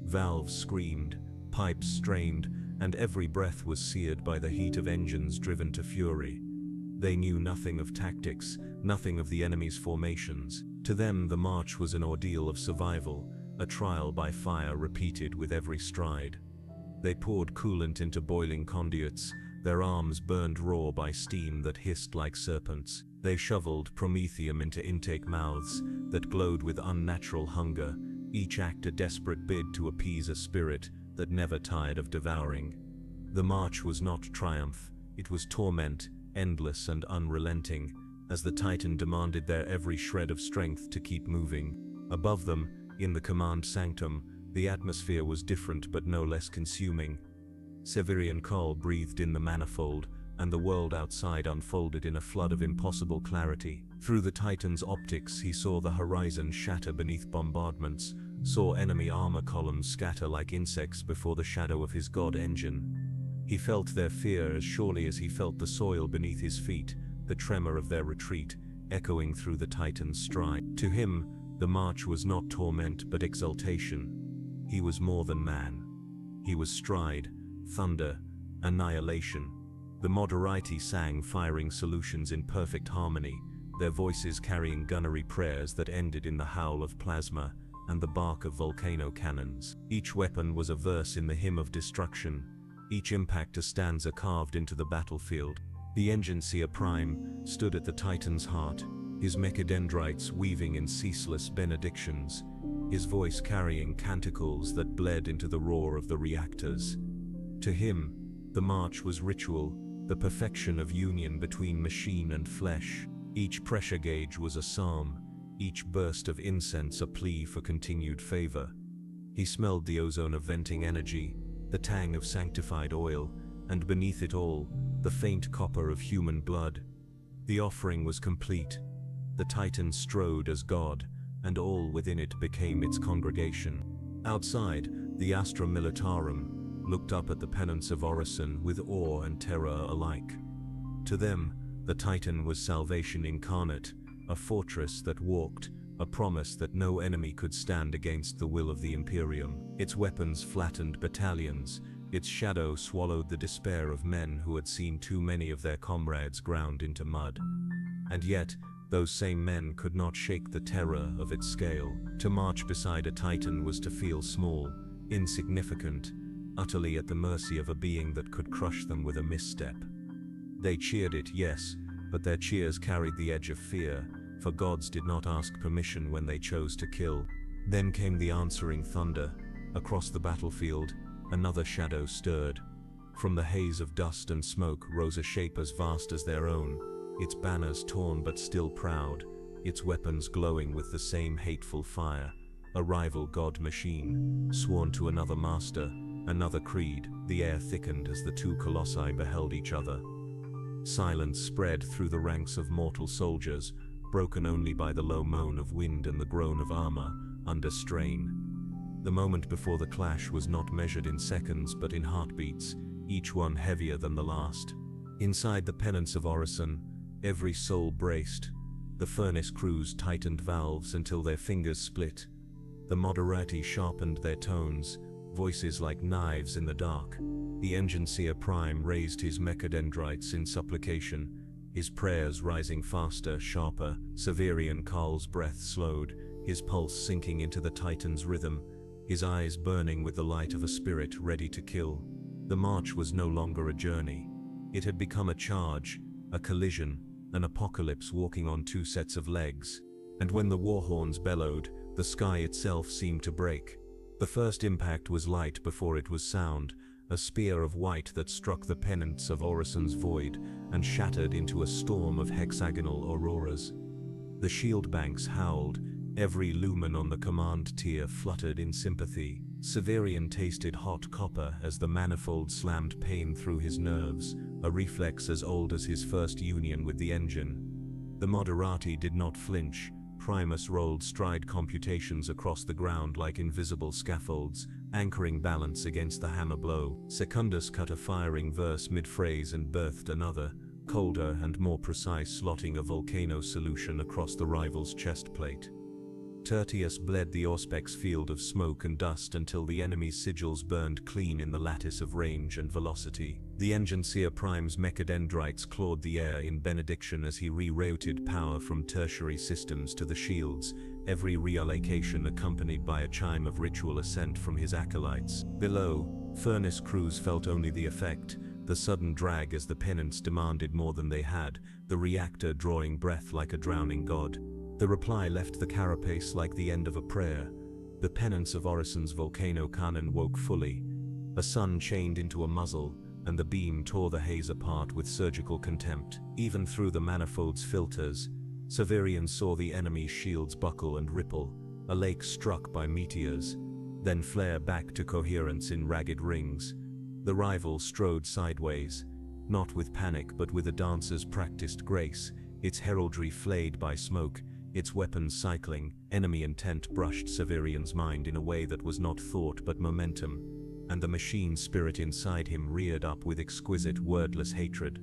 Valves screamed, pipes strained, and every breath was seared by the heat of engines driven to fury. They knew nothing of tactics, nothing of the enemy's formations. To them, the march was an ordeal of survival, a trial by fire repeated with every stride. They poured coolant into boiling conduits, their arms burned raw by steam that hissed like serpents. They shoveled promethium into intake mouths that glowed with unnatural hunger, each act a desperate bid to appease a spirit that never tired of devouring. The march was not triumph, it was torment, endless and unrelenting, as the Titan demanded their every shred of strength to keep moving. Above them, in the command sanctum, the atmosphere was different but no less consuming. Severian Call breathed in the manifold, and the world outside unfolded in a flood of impossible clarity. Through the Titan's optics he saw the horizon shatter beneath bombardments, saw enemy armor columns scatter like insects before the shadow of his god engine. He felt their fear as surely as he felt the soil beneath his feet, the tremor of their retreat, echoing through the Titan's stride. To him, the march was not torment but exultation. He was more than man. He was stride, thunder, annihilation. The Moderati sang firing solutions in perfect harmony, their voices carrying gunnery prayers that ended in the howl of plasma and the bark of volcano cannons. Each weapon was a verse in the hymn of destruction, each impact a stanza carved into the battlefield. The Enginseer Prime stood at the Titan's heart, his mechadendrites weaving in ceaseless benedictions, his voice carrying canticles that bled into the roar of the reactors. To him, the march was ritual, the perfection of union between machine and flesh. Each pressure gauge was a psalm, each burst of incense a plea for continued favor. He smelled the ozone of venting energy, the tang of sanctified oil, and beneath it all, the faint copper of human blood. The offering was complete. The Titan strode as God, and all within it became its congregation. Outside, the Astra Militarum looked up at the penance of Orison with awe and terror alike. To them, the Titan was salvation incarnate, a fortress that walked, a promise that no enemy could stand against the will of the Imperium. Its weapons flattened battalions, its shadow swallowed the despair of men who had seen too many of their comrades ground into mud. And yet, those same men could not shake the terror of its scale. To march beside a Titan was to feel small, insignificant, utterly at the mercy of a being that could crush them with a misstep. They cheered it, yes, but their cheers carried the edge of fear, for gods did not ask permission when they chose to kill. Then came the answering thunder. Across the battlefield, another shadow stirred. From the haze of dust and smoke rose a shape as vast as their own, its banners torn but still proud, its weapons glowing with the same hateful fire. A rival god machine, sworn to another master, another creed. The air thickened as the two colossi beheld each other. Silence spread through the ranks of mortal soldiers, broken only by the low moan of wind and the groan of armor under strain. The moment before the clash was not measured in seconds but in heartbeats, each one heavier than the last. Inside the penance of Orison, every soul braced. The furnace crews tightened valves until their fingers split. The Moderati sharpened their tones, voices like knives in the dark. The Enginseer Prime raised his mechadendrites in supplication, his prayers rising faster, sharper. Severian Karl's breath slowed, his pulse sinking into the Titan's rhythm, his eyes burning with the light of a spirit ready to kill. The march was no longer a journey. It had become a charge, a collision, an apocalypse walking on two sets of legs. And when the war horns bellowed, the sky itself seemed to break. The first impact was light before it was sound, a spear of white that struck the pennants of Orison's void and shattered into a storm of hexagonal auroras. The shield banks howled, every lumen on the command tier fluttered in sympathy. Severian tasted hot copper as the manifold slammed pain through his nerves, a reflex as old as his first union with the engine. The Moderati did not flinch. Primus rolled stride computations across the ground like invisible scaffolds, anchoring balance against the hammer blow. Secundus cut a firing verse mid-phrase and birthed another, colder and more precise, slotting a volcano solution across the rival's chest plate. Tertius bled the Auspex field of smoke and dust until the enemy's sigils burned clean in the lattice of range and velocity. The Enginseer Prime's mechadendrites clawed the air in benediction as he rerouted power from tertiary systems to the shields, every reallocation accompanied by a chime of ritual ascent from his acolytes. Below, furnace crews felt only the effect, the sudden drag as the pennants demanded more than they had, the reactor drawing breath like a drowning god. The reply left the carapace like the end of a prayer. The penance of Orison's volcano cannon woke fully. A sun chained into a muzzle, and the beam tore the haze apart with surgical contempt. Even through the manifold's filters, Severian saw the enemy's shields buckle and ripple, a lake struck by meteors, then flare back to coherence in ragged rings. The rival strode sideways, not with panic but with a dancer's practiced grace, its heraldry flayed by smoke, its weapons cycling. Enemy intent brushed Severian's mind in a way that was not thought but momentum, and the machine spirit inside him reared up with exquisite wordless hatred.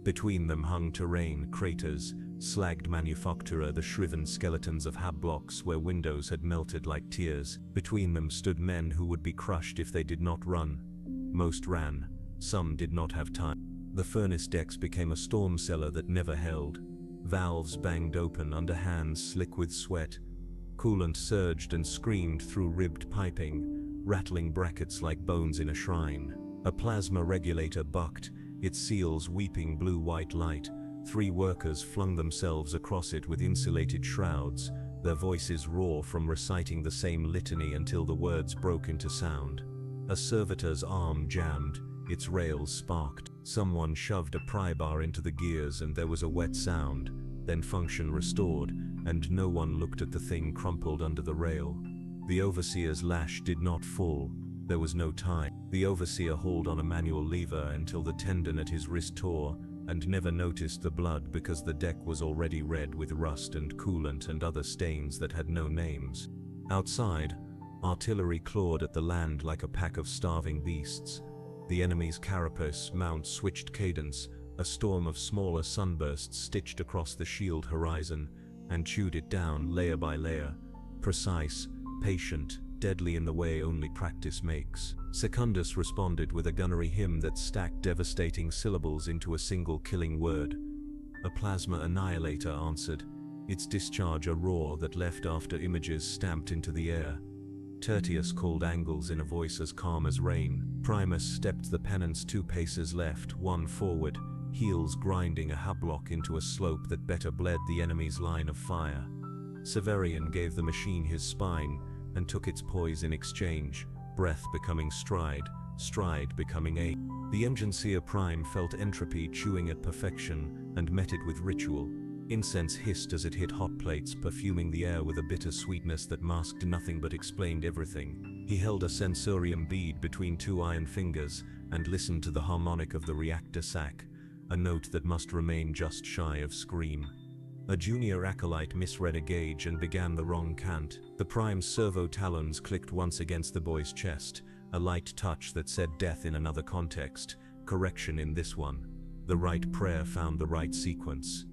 Between them hung terrain, craters, slagged manufactura, the shriven skeletons of hab blocks where windows had melted like tears. Between them stood men who would be crushed if they did not run. Most ran, some did not have time. The furnace decks became a storm cellar that never held. Valves banged open under hands slick with sweat. Coolant surged and screamed through ribbed piping, rattling brackets like bones in a shrine. A plasma regulator bucked, its seals weeping blue-white light. 3 workers flung themselves across it with insulated shrouds, their voices raw from reciting the same litany until the words broke into sound. A servitor's arm jammed, its rails sparked. Someone shoved a pry bar into the gears and there was a wet sound, then function restored, and no one looked at the thing crumpled under the rail. The overseer's lash did not fall. There was no time. The overseer hauled on a manual lever until the tendon at his wrist tore, and never noticed the blood because the deck was already red with rust and coolant and other stains that had no names. Outside, artillery clawed at the land like a pack of starving beasts. The enemy's carapace mount switched cadence, a storm of smaller sunbursts stitched across the shield horizon, and chewed it down layer by layer, precise, patient, deadly in the way only practice makes. Secundus responded with a gunnery hymn that stacked devastating syllables into a single killing word. A plasma annihilator answered, its discharge a roar that left after images stamped into the air. Tertius called angles in a voice as calm as rain. Primus stepped the pennants 2 paces left, 1 forward, heels grinding a hublock into a slope that better bled the enemy's line of fire. Severian gave the machine his spine and took its poise in exchange, breath becoming stride, stride becoming aim. The Enginseer Prime felt entropy chewing at perfection and met it with ritual. Incense hissed as it hit hot plates, perfuming the air with a bitter sweetness that masked nothing but explained everything. He held a sensorium bead between 2 iron fingers and listened to the harmonic of the reactor sac, a note that must remain just shy of scream. A junior acolyte misread a gauge and began the wrong cant. The Prime's servo talons clicked once against the boy's chest, a light touch that said death in another context, correction in this one. The right prayer found the right sequence.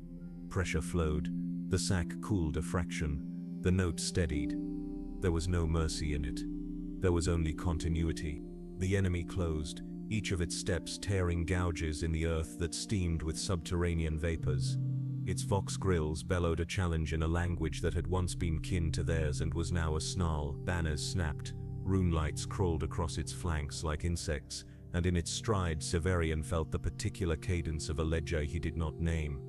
Pressure flowed. The sac cooled a fraction. The note steadied. There was no mercy in it. There was only continuity. The enemy closed, each of its steps tearing gouges in the earth that steamed with subterranean vapors. Its vox grills bellowed a challenge in a language that had once been kin to theirs and was now a snarl. Banners snapped, rune lights crawled across its flanks like insects, and in its stride Severian felt the particular cadence of a ledger he did not name.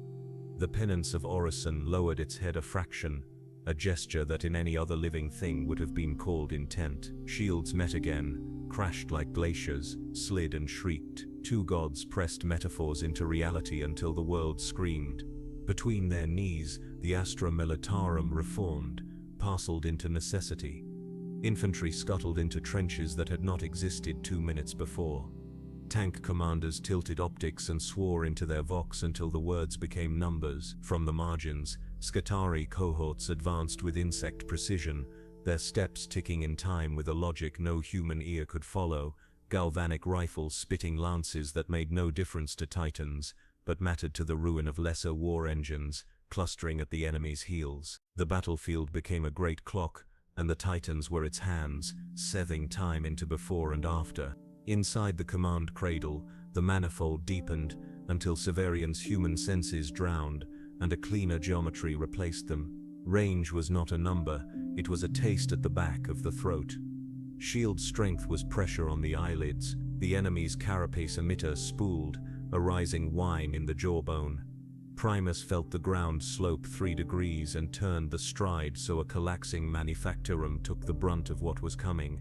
The penance of Orison lowered its head a fraction, a gesture that in any other living thing would have been called intent. Shields met again, crashed like glaciers, slid and shrieked. Two gods pressed metaphors into reality until the world screamed. Between their knees, the Astra Militarum reformed, parceled into necessity. Infantry scuttled into trenches that had not existed 2 minutes before. Tank commanders tilted optics and swore into their vox until the words became numbers. From the margins, Scutari cohorts advanced with insect precision, their steps ticking in time with a logic no human ear could follow, galvanic rifles spitting lances that made no difference to Titans, but mattered to the ruin of lesser war engines, clustering at the enemy's heels. The battlefield became a great clock, and the Titans were its hands, seething time into before and after. Inside the command cradle, the manifold deepened until Severian's human senses drowned, and a cleaner geometry replaced them. Range was not a number, it was a taste at the back of the throat. Shield strength was pressure on the eyelids, the enemy's carapace emitter spooled, a rising whine in the jawbone. Primus felt the ground slope 3 degrees and turned the stride so a collapsing manufactorum took the brunt of what was coming.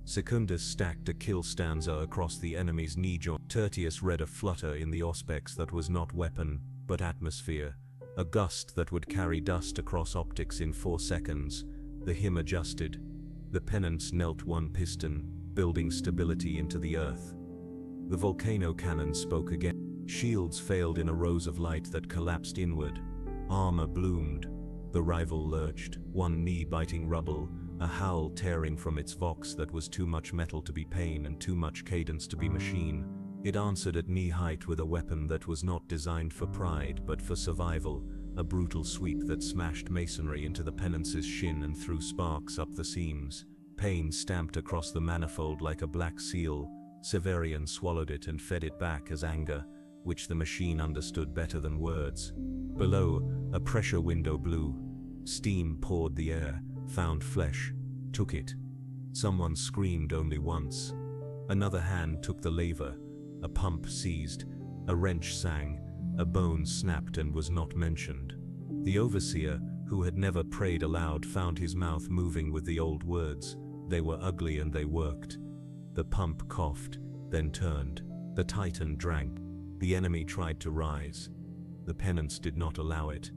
Secundus stacked a kill stanza across the enemy's knee joint. Tertius read a flutter in the auspex that was not weapon, but atmosphere, a gust that would carry dust across optics in 4 seconds. The hymn adjusted. The penance knelt one piston, building stability into the earth. The volcano cannon spoke again. Shields failed in a rose of light that collapsed inward. Armor bloomed. The rival lurched, one knee biting rubble, a howl tearing from its vox that was too much metal to be pain and too much cadence to be machine. It answered at knee height with a weapon that was not designed for pride but for survival, a brutal sweep that smashed masonry into the penance's shin and threw sparks up the seams. Pain stamped across the manifold like a black seal. Severian swallowed it and fed it back as anger, which the machine understood better than words. Below, a pressure window blew. Steam poured the air, found flesh, took it. Someone screamed only once. Another hand took the lever. A pump seized. A wrench sang. A bone snapped and was not mentioned. The overseer, who had never prayed aloud, found his mouth moving with the old words. They were ugly and they worked. The pump coughed, then turned. The Titan drank. The enemy tried to rise. The penance did not allow it.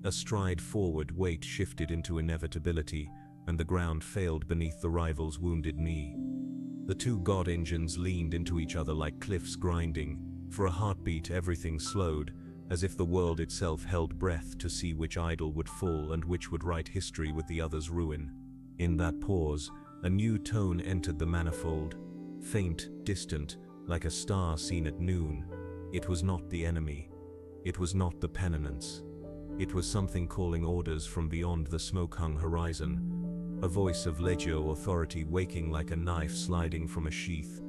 A stride forward, weight shifted into inevitability, and the ground failed beneath the rival's wounded knee. The two god engines leaned into each other like cliffs grinding. For a heartbeat everything slowed, as if the world itself held breath to see which idol would fall and which would write history with the other's ruin. In that pause, a new tone entered the manifold. Faint, distant, like a star seen at noon. It was not the enemy. It was not the penitence. It was something calling orders from beyond the smoke-hung horizon. A voice of Legio authority waking like a knife sliding from a sheath.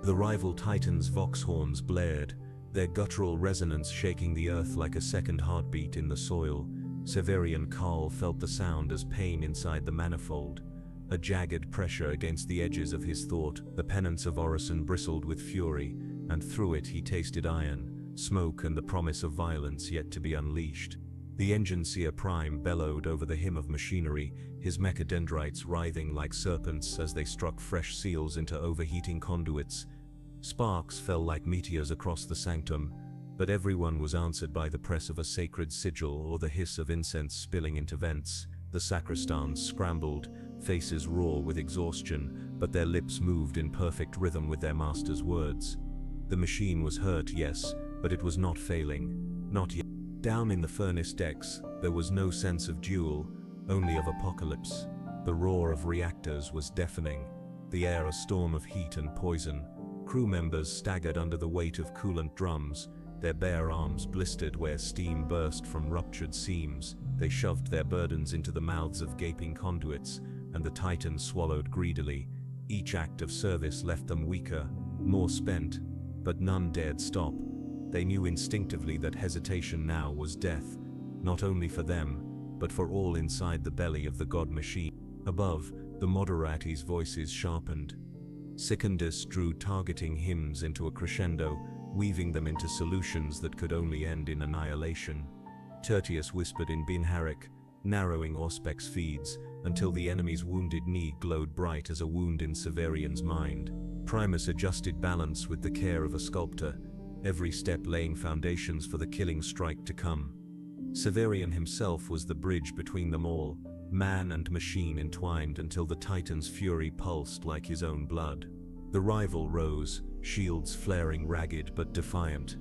The rival Titans' vox horns blared, their guttural resonance shaking the earth like a second heartbeat in the soil. Severian Carl felt the sound as pain inside the manifold. A jagged pressure against the edges of his thought. The penance of Orison bristled with fury, and through it he tasted iron, smoke and the promise of violence yet to be unleashed. The Enginseer Prime bellowed over the hymn of machinery, his mechadendrites writhing like serpents as they struck fresh seals into overheating conduits. Sparks fell like meteors across the sanctum, but everyone was answered by the press of a sacred sigil or the hiss of incense spilling into vents. The sacristans scrambled, faces raw with exhaustion, but their lips moved in perfect rhythm with their master's words. The machine was hurt, yes, but it was not failing. Not yet. Down in the furnace decks, there was no sense of duel, only of apocalypse. The roar of reactors was deafening, the air a storm of heat and poison. Crew members staggered under the weight of coolant drums, their bare arms blistered where steam burst from ruptured seams. They shoved their burdens into the mouths of gaping conduits, and the Titans swallowed greedily. Each act of service left them weaker, more spent, but none dared stop. They knew instinctively that hesitation now was death. not only for them, but for all inside the belly of the god machine. Above, the Moderati's voices sharpened. Secundus drew targeting hymns into a crescendo, weaving them into solutions that could only end in annihilation. Tertius whispered in Binharic, narrowing Auspec's feeds, until the enemy's wounded knee glowed bright as a wound in Severian's mind. Primus adjusted balance with the care of a sculptor, every step laying foundations for the killing strike to come. Severian himself was the bridge between them all, man and machine entwined until the Titan's fury pulsed like his own blood. The rival rose, shields flaring ragged but defiant.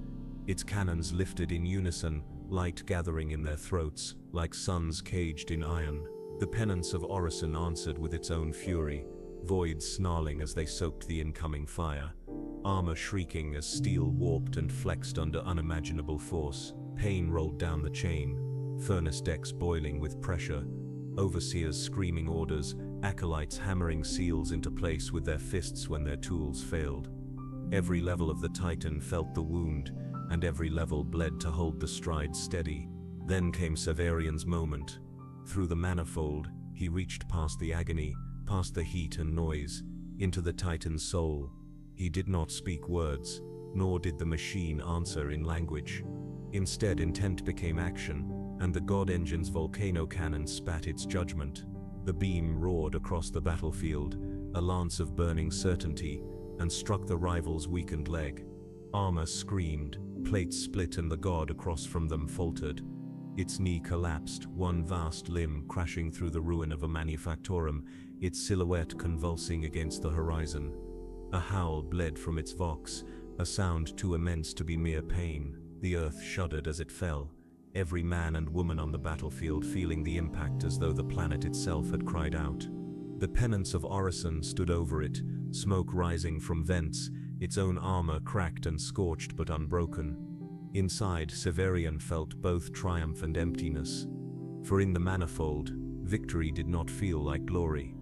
Its cannons lifted in unison, light gathering in their throats, like suns caged in iron. The penance of Orison answered with its own fury, voids snarling as they soaked the incoming fire. Armor shrieking as steel warped and flexed under unimaginable force. Pain rolled down the chain, furnace decks boiling with pressure, overseers screaming orders, acolytes hammering seals into place with their fists when their tools failed. Every level of the Titan felt the wound, and every level bled to hold the stride steady. Then came Severian's moment. Through the manifold, he reached past the agony, past the heat and noise, into the Titan's soul. He did not speak words, nor did the machine answer in language. Instead, intent became action, and the god engine's volcano cannon spat its judgment. The beam roared across the battlefield, a lance of burning certainty, and struck the rival's weakened leg. Armor screamed, plates split, and the god across from them faltered. Its knee collapsed, one vast limb crashing through the ruin of a manufactorum, its silhouette convulsing against the horizon. A howl bled from its vox, a sound too immense to be mere pain. The earth shuddered as it fell, every man and woman on the battlefield feeling the impact as though the planet itself had cried out. The penance of Orison stood over it, smoke rising from vents, its own armor cracked and scorched but unbroken. Inside, Severian felt both triumph and emptiness. For in the manifold, victory did not feel like glory.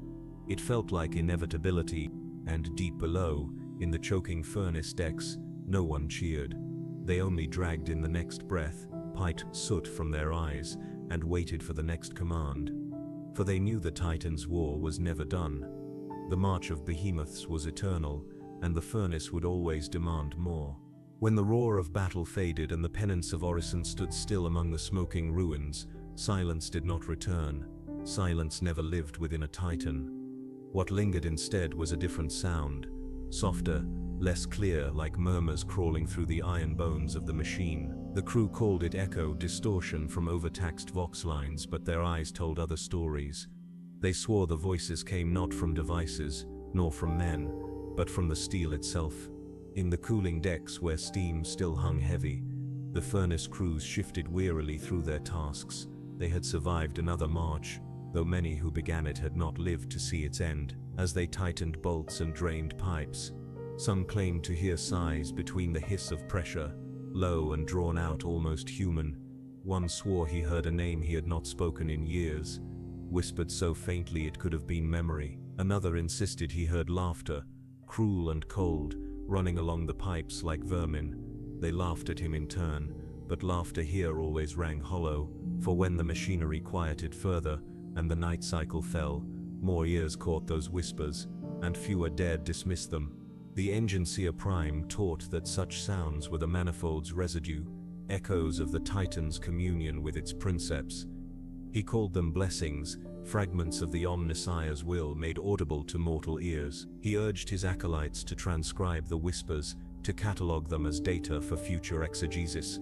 It felt like inevitability, and deep below, in the choking furnace decks, no one cheered. They only dragged in the next breath, piped soot from their eyes, and waited for the next command. For they knew the Titans' war was never done. The march of behemoths was eternal, and the furnace would always demand more. When the roar of battle faded and the penance of Orison stood still among the smoking ruins, silence did not return. Silence never lived within a Titan. What lingered instead was a different sound, softer, less clear, like murmurs crawling through the iron bones of the machine. The crew called it echo, distortion from overtaxed vox lines, but their eyes told other stories. They swore the voices came not from devices, nor from men, but from the steel itself. In the cooling decks where steam still hung heavy, the furnace crews shifted wearily through their tasks. They had survived another march, though many who began it had not lived to see its end. As they tightened bolts and drained pipes, some claimed to hear sighs between the hiss of pressure, low and drawn out, almost human. One swore he heard a name he had not spoken in years, whispered so faintly it could have been memory. Another insisted he heard laughter, cruel and cold, running along the pipes like vermin. They laughed at him in turn, but laughter here always rang hollow, for when the machinery quieted further, and the night cycle fell, more ears caught those whispers, and fewer dared dismiss them. The Enginseer Prime taught that such sounds were the manifold's residue, echoes of the Titan's communion with its Princeps. He called them blessings, fragments of the Omnissiah's will made audible to mortal ears. He urged his acolytes to transcribe the whispers, to catalogue them as data for future exegesis.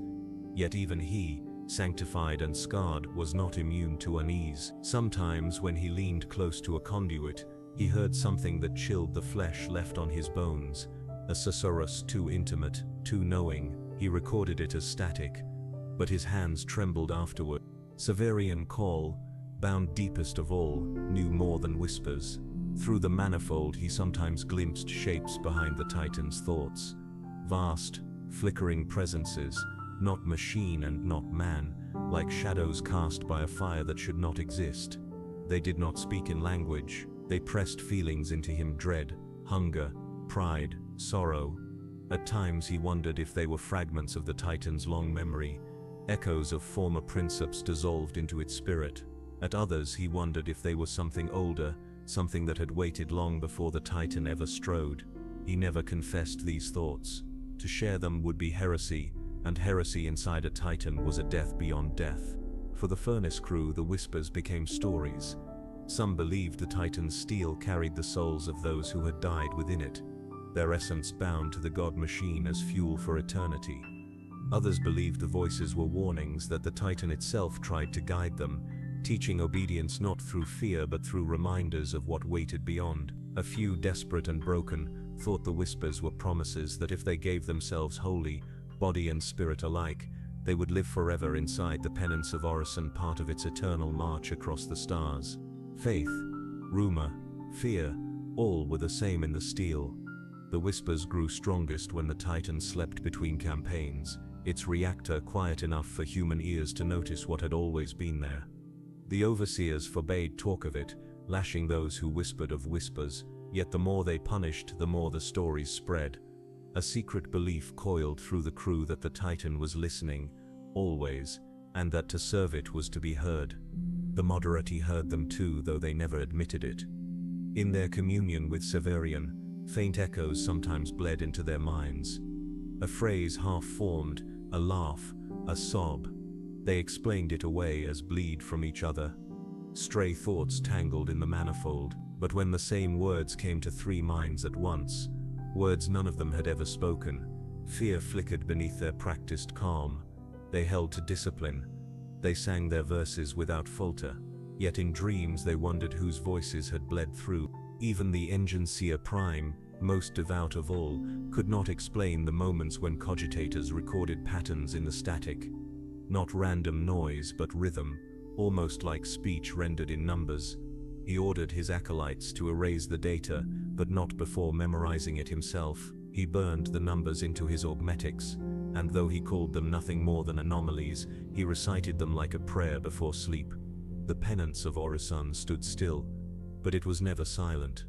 Yet even he, sanctified and scarred, was not immune to unease. Sometimes when he leaned close to a conduit, he heard something that chilled the flesh left on his bones, a susurrus too intimate, too knowing. He recorded it as static, but his hands trembled afterward. Severian Call, bound deepest of all, knew more than whispers. Through the manifold he sometimes glimpsed shapes behind the Titan's thoughts. Vast, flickering presences, not machine and not man, like shadows cast by a fire that should not exist. They did not speak in language. They pressed feelings into him: dread, hunger, pride, sorrow. At times he wondered if they were fragments of the Titan's long memory, Echoes of former Princeps dissolved into its spirit. At others he wondered if they were something older, something that had waited long before the Titan ever strode. He never confessed these thoughts. To share them would be heresy, and heresy inside a Titan was a death beyond death. For the Furnace crew, the whispers became stories. Some believed the Titan's steel carried the souls of those who had died within it, their essence bound to the god machine as fuel for eternity. Others believed the voices were warnings that the Titan itself tried to guide them, teaching obedience not through fear but through reminders of what waited beyond. A few, desperate and broken, thought the whispers were promises that if they gave themselves wholly, body and spirit alike, they would live forever inside the penance of Orison, part of its eternal march across the stars. Faith, rumor, fear, all were the same in the steel. The whispers grew strongest when the Titan slept between campaigns, its reactor quiet enough for human ears to notice what had always been there. The overseers forbade talk of it, lashing those who whispered of whispers, yet the more they punished, the more the stories spread. A secret belief coiled through the crew that the Titan was listening, always, and that to serve it was to be heard. The Moderati heard them too, though they never admitted it. In their communion with Severian, faint echoes sometimes bled into their minds. A phrase half-formed, a laugh, a sob. They explained it away as bleed from each other. Stray thoughts tangled in the manifold, but when the same words came to three minds at once, words none of them had ever spoken, fear flickered beneath their practiced calm. They held to discipline. They sang their verses without falter, yet in dreams they wondered whose voices had bled through. Even the Enginseer Prime, most devout of all, could not explain the moments when cogitators recorded patterns in the static. Not random noise but rhythm, almost like speech rendered in numbers. He ordered his acolytes to erase the data, but not before memorizing it himself. He burned the numbers into his augmetics, and though he called them nothing more than anomalies, he recited them like a prayer before sleep. The penance of Orison stood still, but it was never silent.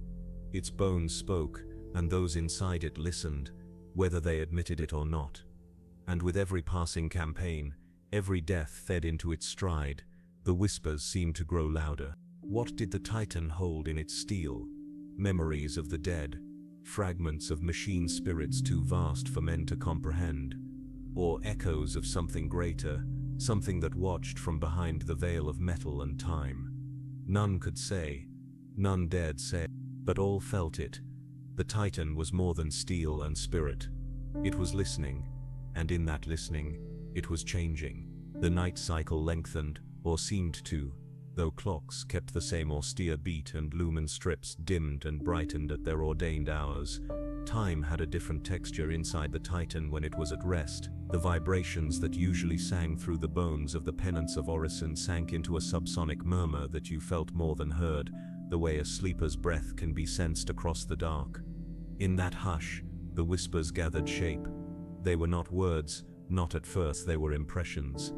Its bones spoke, and those inside it listened, whether they admitted it or not. And with every passing campaign, every death fed into its stride, the whispers seemed to grow louder. What did the Titan hold in its steel? Memories of the dead, fragments of machine spirits too vast for men to comprehend, or echoes of something greater, something that watched from behind the veil of metal and time? None could say, none dared say, but all felt it. The Titan was more than steel and spirit. It was listening, and in that listening, it was changing. The night cycle lengthened, or seemed to, though clocks kept the same austere beat and lumen strips dimmed and brightened at their ordained hours. Time had a different texture inside the Titan when it was at rest. The vibrations that usually sang through the bones of the penance of Orison sank into a subsonic murmur that you felt more than heard, the way a sleeper's breath can be sensed across the dark. In that hush, the whispers gathered shape. They were not words, not at first, they were impressions.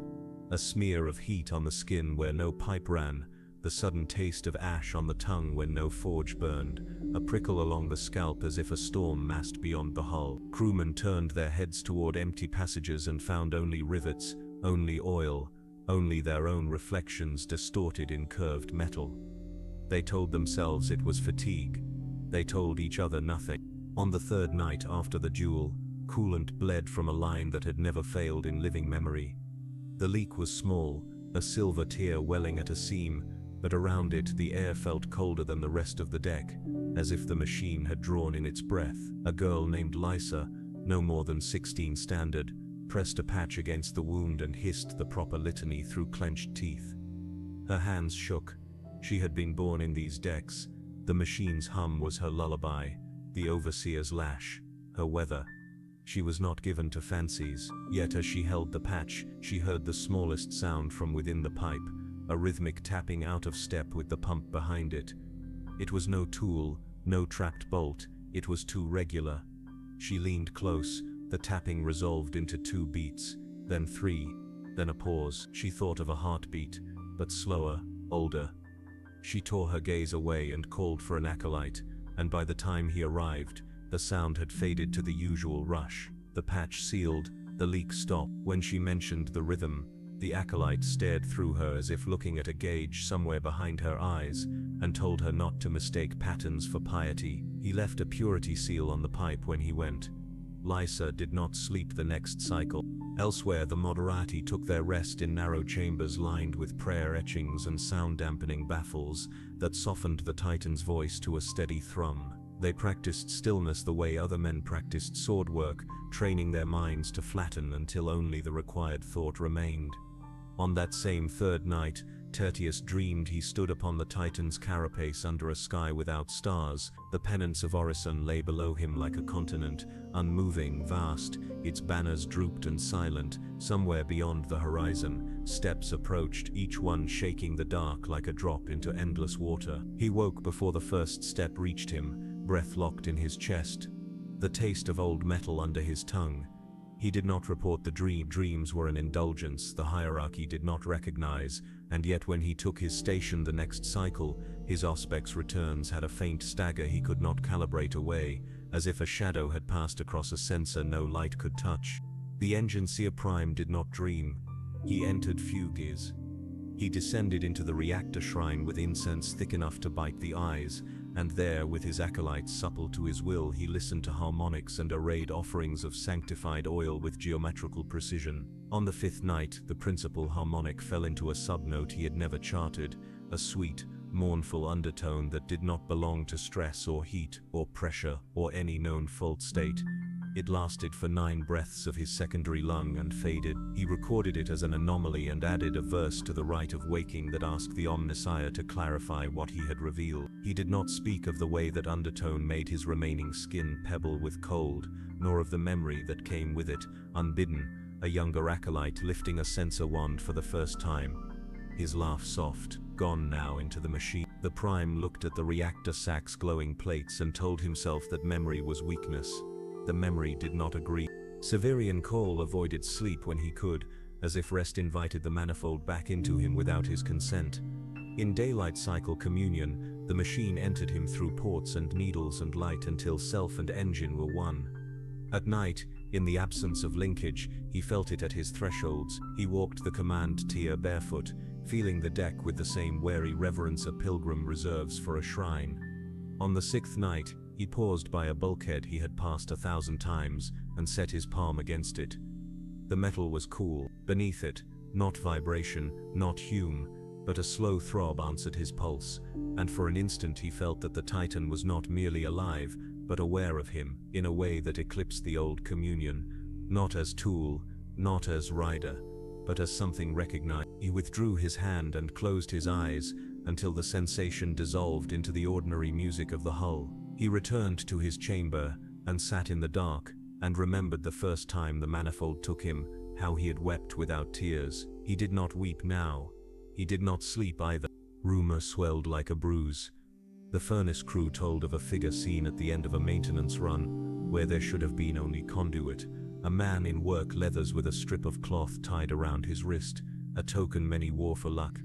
A smear of heat on the skin where no pipe ran, the sudden taste of ash on the tongue when no forge burned, a prickle along the scalp as if a storm massed beyond the hull. Crewmen turned their heads toward empty passages and found only rivets, only oil, only their own reflections distorted in curved metal. They told themselves it was fatigue. They told each other nothing. On the third night after the duel, coolant bled from a line that had never failed in living memory. The leak was small, a silver tear welling at a seam, but around it the air felt colder than the rest of the deck, as if the machine had drawn in its breath. A girl named Lysa, no more than 16 standard, pressed a patch against the wound and hissed the proper litany through clenched teeth. Her hands shook. She had been born in these decks. The machine's hum was her lullaby, the overseer's lash, her weather. She was not given to fancies, yet as she held the patch, she heard the smallest sound from within the pipe, a rhythmic tapping out of step with the pump behind it. It was no tool, no trapped bolt, it was too regular. She leaned close, the tapping resolved into 2 beats, then 3, then a pause. She thought of a heartbeat, but slower, older. She tore her gaze away and called for an acolyte, and by the time he arrived, the sound had faded to the usual rush. The patch sealed, The leak stopped. When she mentioned the rhythm, the acolyte stared through her as if looking at a gauge somewhere behind her eyes, and told her not to mistake patterns for piety. He left a purity seal on the pipe when he went. Lysa did not sleep the next cycle. Elsewhere, the Moderati took their rest in narrow chambers lined with prayer etchings and sound-dampening baffles that softened the Titan's voice to a steady thrum. They practiced stillness the way other men practiced sword work, training their minds to flatten until only the required thought remained. On that same third night, Tertius dreamed he stood upon the Titan's carapace under a sky without stars. The pennants of Orison lay below him like a continent, unmoving, vast, its banners drooped and silent. Somewhere beyond the horizon, steps approached, each one shaking the dark like a drop into endless water. He woke before the first step reached him, breath locked in his chest, the taste of old metal under his tongue. He did not report the dream. Dreams were an indulgence the hierarchy did not recognize, and yet when he took his station the next cycle, his Auspex returns had a faint stagger he could not calibrate away, as if a shadow had passed across a sensor no light could touch. The Enginseer Prime did not dream. He entered Fugues. He descended into the reactor shrine with incense thick enough to bite the eyes, and there, with his acolytes supple to his will, he listened to harmonics and arrayed offerings of sanctified oil with geometrical precision. On the fifth night, the principal harmonic fell into a subnote he had never charted, a sweet, mournful undertone that did not belong to stress or heat or pressure or any known fault state. It lasted for 9 breaths of his secondary lung and faded. He recorded it as an anomaly and added a verse to the rite of waking that asked the Omnissiah to clarify what he had revealed. He did not speak of the way that undertone made his remaining skin pebble with cold, nor of the memory that came with it, unbidden, a younger acolyte lifting a censer wand for the first time. His laugh soft, gone now into the machine. The Prime looked at the reactor sack's glowing plates and told himself that memory was weakness. The memory did not agree. Severian Cole avoided sleep when he could, as if rest invited the manifold back into him without his consent. In daylight cycle communion, the machine entered him through ports and needles and light until self and engine were one. At night, in the absence of linkage, he felt it at his thresholds. He walked the command tier barefoot, feeling the deck with the same wary reverence a pilgrim reserves for a shrine. On the 6th night, he paused by a bulkhead he had passed 1,000 times and set his palm against it. The metal was cool. Beneath it, not vibration, not hume, but a slow throb answered his pulse, and for an instant he felt that the Titan was not merely alive, but aware of him, in a way that eclipsed the old communion, not as tool, not as rider, but as something recognized. He withdrew his hand and closed his eyes until the sensation dissolved into the ordinary music of the hull. He returned to his chamber and sat in the dark, and remembered the first time the manifold took him, how he had wept without tears. He did not weep now. He did not sleep either. Rumor swelled like a bruise. The furnace crew told of a figure seen at the end of a maintenance run, where there should have been only conduit, a man in work leathers with a strip of cloth tied around his wrist, a token many wore for luck.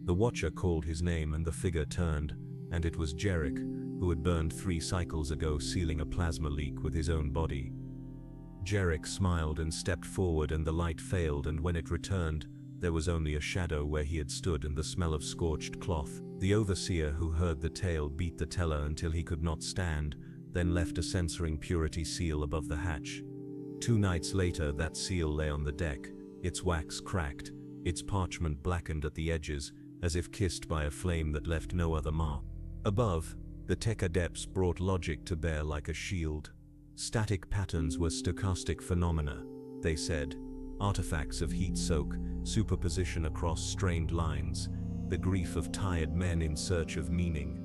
The watcher called his name and the figure turned, and it was Jarek, who had burned 3 cycles ago, sealing a plasma leak with his own body. Jarek smiled and stepped forward, and the light failed, and when it returned, there was only a shadow where he had stood and the smell of scorched cloth. The overseer who heard the tale beat the teller until he could not stand, then left a censoring purity seal above the hatch. 2 nights later, that seal lay on the deck, its wax cracked, its parchment blackened at the edges, as if kissed by a flame that left no other mark. Above, the tech adepts brought logic to bear like a shield. Static patterns were stochastic phenomena, they said, artifacts of heat soak, superposition across strained lines, the grief of tired men in search of meaning.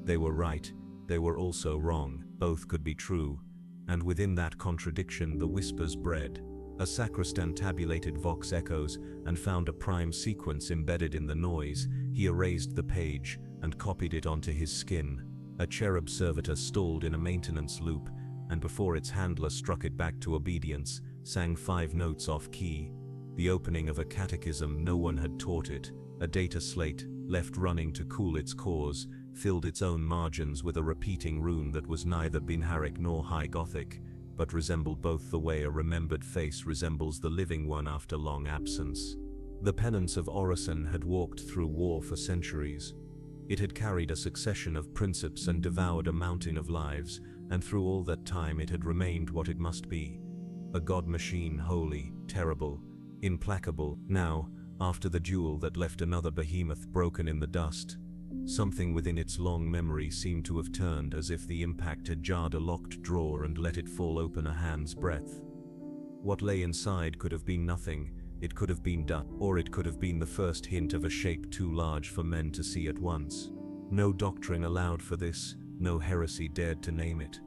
They were right, they were also wrong, both could be true, and within that contradiction the whispers bred. A sacristan tabulated Vox echoes and found a prime sequence embedded in the noise. He erased the page and copied it onto his skin. A cherub servitor stalled in a maintenance loop, and before its handler struck it back to obedience, sang 5 notes off key. The opening of a catechism no one had taught it, a data slate, left running to cool its cores, filled its own margins with a repeating rune that was neither Binharic nor High Gothic. but resembled both the way a remembered face resembles the living one after long absence. The penance of Orison had walked through war for centuries. It had carried a succession of princeps and devoured a mountain of lives, and through all that time it had remained what it must be. A god machine, holy, terrible, implacable. Now, after the duel that left another behemoth broken in the dust, something within its long memory seemed to have turned, as if the impact had jarred a locked drawer and let it fall open a hand's breadth. What lay inside could have been nothing. It could have been dust, or it could have been the first hint of a shape too large for men to see at once. No doctrine allowed for this, no heresy dared to name it.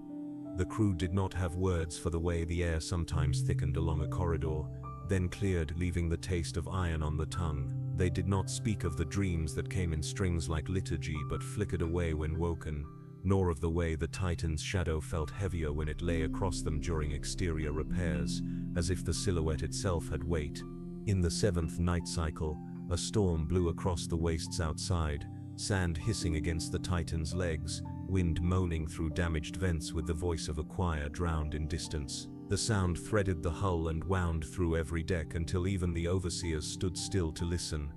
The crew did not have words for the way the air sometimes thickened along a corridor, then cleared, leaving the taste of iron on the tongue. They did not speak of the dreams that came in strings like liturgy but flickered away when woken, nor of the way the Titan's shadow felt heavier when it lay across them during exterior repairs, as if the silhouette itself had weight. In the seventh night cycle, a storm blew across the wastes outside, sand hissing against the Titan's legs, wind moaning through damaged vents with the voice of a choir drowned in distance. The sound threaded the hull and wound through every deck until even the overseers stood still to listen,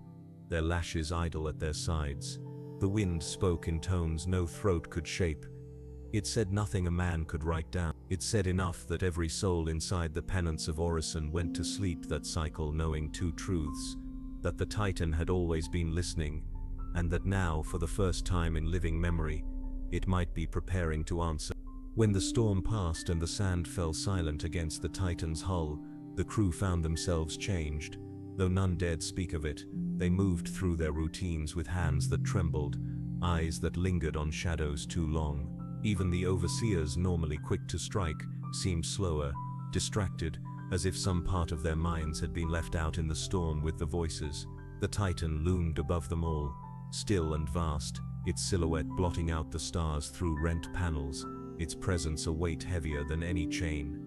their lashes idle at their sides. The wind spoke in tones no throat could shape. It said nothing a man could write down. It said enough that every soul inside the penance of Orison went to sleep that cycle knowing two truths: that the Titan had always been listening, and that now, for the first time in living memory, it might be preparing to answer. When the storm passed and the sand fell silent against the Titan's hull, the crew found themselves changed. Though none dared speak of it, they moved through their routines with hands that trembled, eyes that lingered on shadows too long. Even the overseers, normally quick to strike, seemed slower, distracted, as if some part of their minds had been left out in the storm with the voices. The Titan loomed above them all, still and vast, its silhouette blotting out the stars through rent panels, its presence a weight heavier than any chain.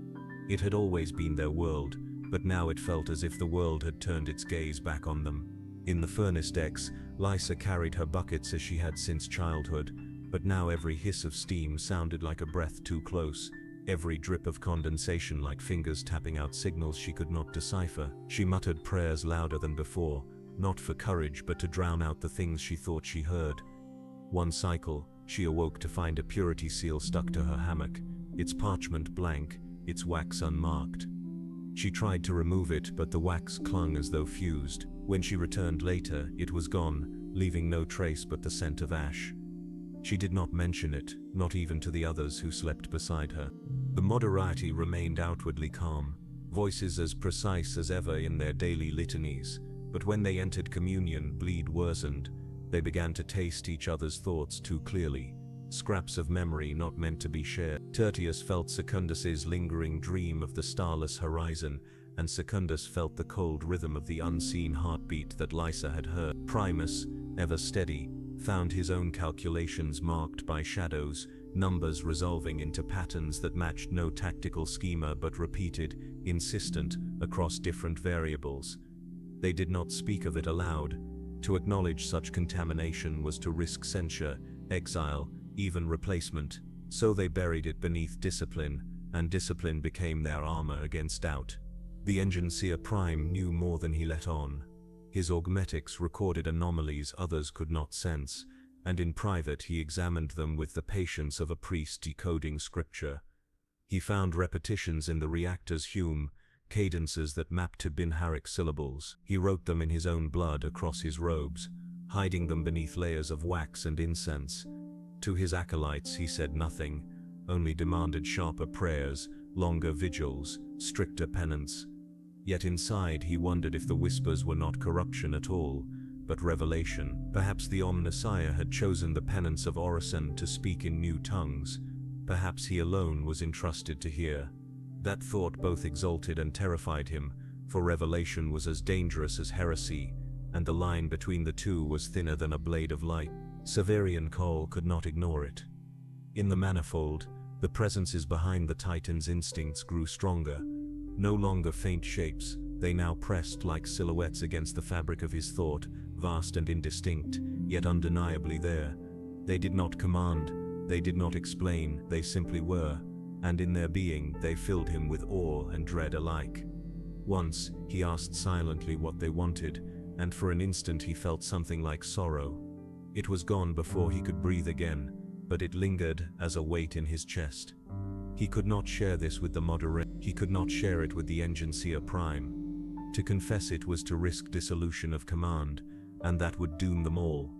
It had always been their world, but now it felt as if the world had turned its gaze back on them. In the furnace decks, Lysa carried her buckets as she had since childhood, but now every hiss of steam sounded like a breath too close, every drip of condensation like fingers tapping out signals she could not decipher. She muttered prayers louder than before, not for courage but to drown out the things she thought she heard. One cycle, she awoke to find a purity seal stuck to her hammock, its parchment blank, its wax unmarked. She tried to remove it, but the wax clung as though fused. When she returned later, it was gone, leaving no trace but the scent of ash. She did not mention it, not even to the others who slept beside her. The Moderati remained outwardly calm, voices as precise as ever in their daily litanies, but when they entered communion, bleed worsened. They began to taste each other's thoughts too clearly, scraps of memory not meant to be shared. Tertius felt Secundus's lingering dream of the starless horizon, and Secundus felt the cold rhythm of the unseen heartbeat that Lysa had heard. Primus, ever steady, found his own calculations marked by shadows, numbers resolving into patterns that matched no tactical schema but repeated, insistent, across different variables. They did not speak of it aloud. To acknowledge such contamination was to risk censure, exile, even replacement. So they buried it beneath discipline, and discipline became their armor against doubt. The Enginseer Prime knew more than he let on. His augmetics recorded anomalies others could not sense, and in private he examined them with the patience of a priest decoding scripture. He found repetitions in the reactor's Hume, cadences that mapped to Binharic syllables. He wrote them in his own blood across his robes, hiding them beneath layers of wax and incense. To his acolytes he said nothing, only demanded sharper prayers, longer vigils, stricter penance. Yet inside he wondered if the whispers were not corruption at all, but revelation. Perhaps the Omnissiah had chosen the penance of Orison to speak in new tongues. Perhaps he alone was entrusted to hear. That thought both exalted and terrified him, for revelation was as dangerous as heresy, and the line between the two was thinner than a blade of light. Severian Cole could not ignore it. In the manifold, the presences behind the Titan's instincts grew stronger. No longer faint shapes, they now pressed like silhouettes against the fabric of his thought, vast and indistinct, yet undeniably there. They did not command, they did not explain, they simply were. and in their being they filled him with awe and dread alike. Once, he asked silently what they wanted, and for an instant he felt something like sorrow. It was gone before he could breathe again, but it lingered as a weight in his chest. He could not share this with the Moderati. He could not share it with the Enginseer Prime. To confess it was to risk dissolution of command, and that would doom them all.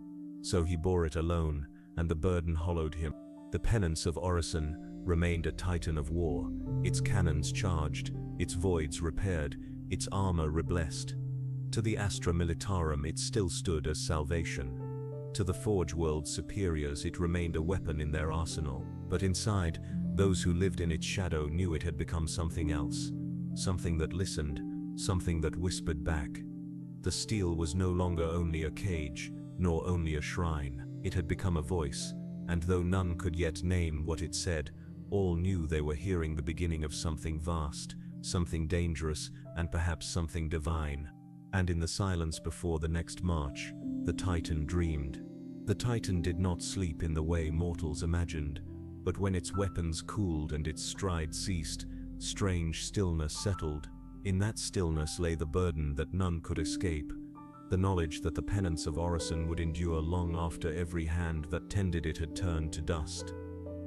So he bore it alone, and the burden hollowed him. The penance of Orison remained a Titan of war, its cannons charged, its voids repaired, its armor reblessed. To the Astra Militarum it still stood as salvation. To the Forge World's superiors it remained a weapon in their arsenal, but inside, those who lived in its shadow knew it had become something else. Something that listened, something that whispered back. The steel was no longer only a cage, nor only a shrine. It had become a voice, and though none could yet name what it said, all knew they were hearing the beginning of something vast, something dangerous, and perhaps something divine. And in the silence before the next march, the Titan dreamed. The Titan did not sleep in the way mortals imagined, but when its weapons cooled and its stride ceased, strange stillness settled. In that stillness lay the burden that none could escape, the knowledge that the penance of Orison would endure long after every hand that tended it had turned to dust.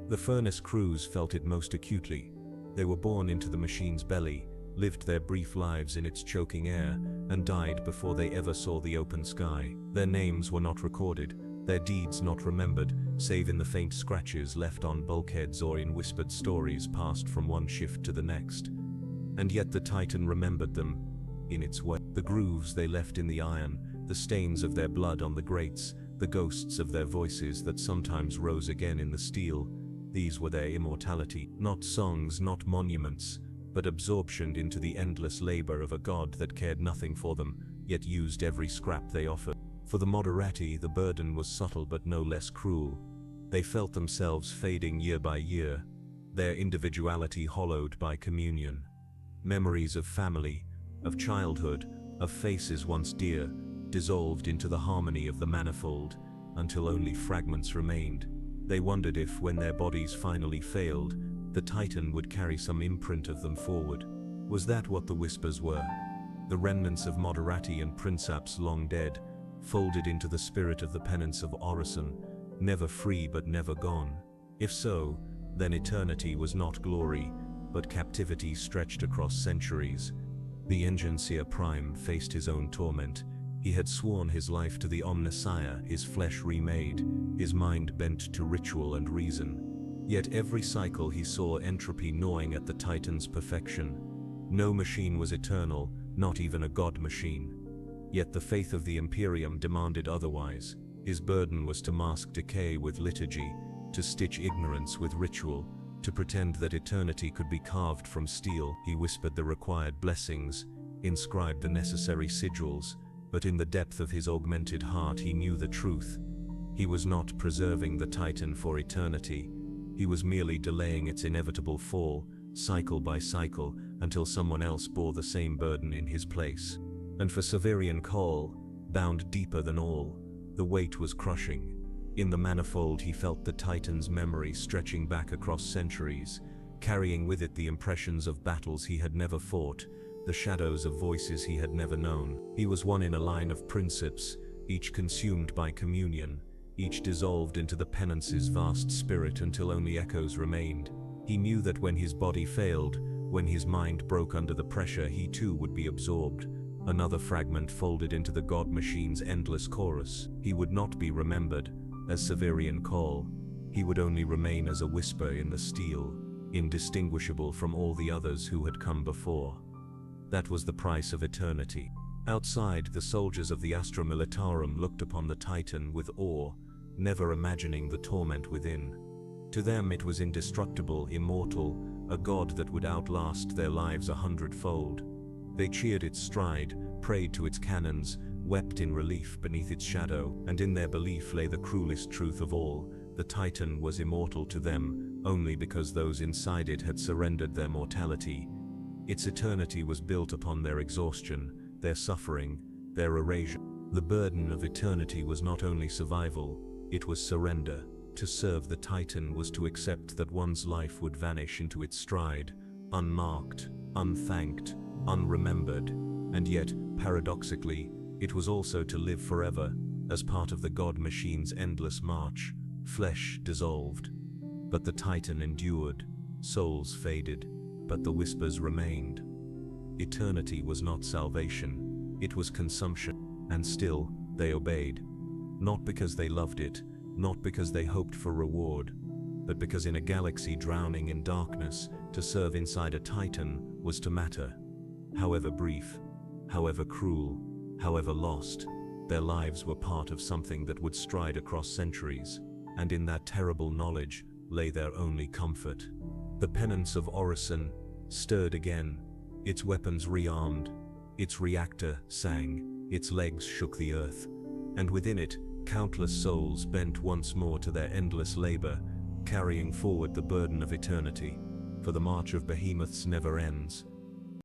The furnace crews felt it most acutely. They were born into the machine's belly, lived their brief lives in its choking air, and died before they ever saw the open sky. Their names were not recorded, their deeds not remembered, save in the faint scratches left on bulkheads or in whispered stories passed from one shift to the next. And yet the Titan remembered them, in its way. The grooves they left in the iron, the stains of their blood on the grates, the ghosts of their voices that sometimes rose again in the steel, these were their immortality. Not songs, not monuments, but absorption into the endless labor of a god that cared nothing for them, yet used every scrap they offered. For the Moderati, the burden was subtle but no less cruel. They felt themselves fading year by year, their individuality hollowed by communion. Memories of family, of childhood, of faces once dear, dissolved into the harmony of the manifold, until only fragments remained. They wondered if, when their bodies finally failed, the Titan would carry some imprint of them forward. Was that what the whispers were? The remnants of Moderati and Princeps long dead, folded into the spirit of the penance of Orison, never free but never gone? If so, then eternity was not glory, but captivity stretched across centuries. The Enginseer Prime faced his own torment. He had sworn his life to the Omnissiah, his flesh remade, his mind bent to ritual and reason. Yet every cycle he saw entropy gnawing at the Titan's perfection. No machine was eternal, not even a god machine. Yet the faith of the Imperium demanded otherwise. His burden was to mask decay with liturgy, to stitch ignorance with ritual, to pretend that eternity could be carved from steel. He whispered the required blessings, inscribed the necessary sigils, but in the depth of his augmented heart he knew the truth. He was not preserving the Titan for eternity. He was merely delaying its inevitable fall, cycle by cycle, until someone else bore the same burden in his place. And for Severian Cole, bound deeper than all, the weight was crushing. In the manifold he felt the Titan's memory stretching back across centuries, carrying with it the impressions of battles he had never fought, the shadows of voices he had never known. He was one in a line of Princeps, each consumed by communion, each dissolved into the penance's vast spirit until only echoes remained. He knew that when his body failed, when his mind broke under the pressure, he too would be absorbed. Another fragment folded into the god machine's endless chorus. He would not be remembered as Severian Call. He would only remain as a whisper in the steel, indistinguishable from all the others who had come before. That was the price of eternity. Outside, the soldiers of the Astra Militarum looked upon the Titan with awe, never imagining the torment within. To them it was indestructible, immortal, a god that would outlast their lives 100-fold. They cheered its stride, prayed to its cannons, wept in relief beneath its shadow, and in their belief lay the cruelest truth of all. The Titan was immortal to them, only because those inside it had surrendered their mortality. Its eternity was built upon their exhaustion, their suffering, their erasure. The burden of eternity was not only survival, it was surrender. To serve the Titan was to accept that one's life would vanish into its stride, unmarked, unthanked, unremembered, and yet, paradoxically, it was also to live forever, as part of the God Machine's endless march. Flesh dissolved, but the Titan endured. Souls faded, but the whispers remained. Eternity was not salvation, it was consumption, and still, they obeyed. Not because they loved it, not because they hoped for reward, but because in a galaxy drowning in darkness, to serve inside a Titan was to matter. However brief, however cruel, however lost, their lives were part of something that would stride across centuries, and in that terrible knowledge lay their only comfort. The penance of Orison stirred again, its weapons rearmed, its reactor sang, its legs shook the earth, and within it, countless souls bent once more to their endless labor, carrying forward the burden of eternity. For the march of behemoths never ends,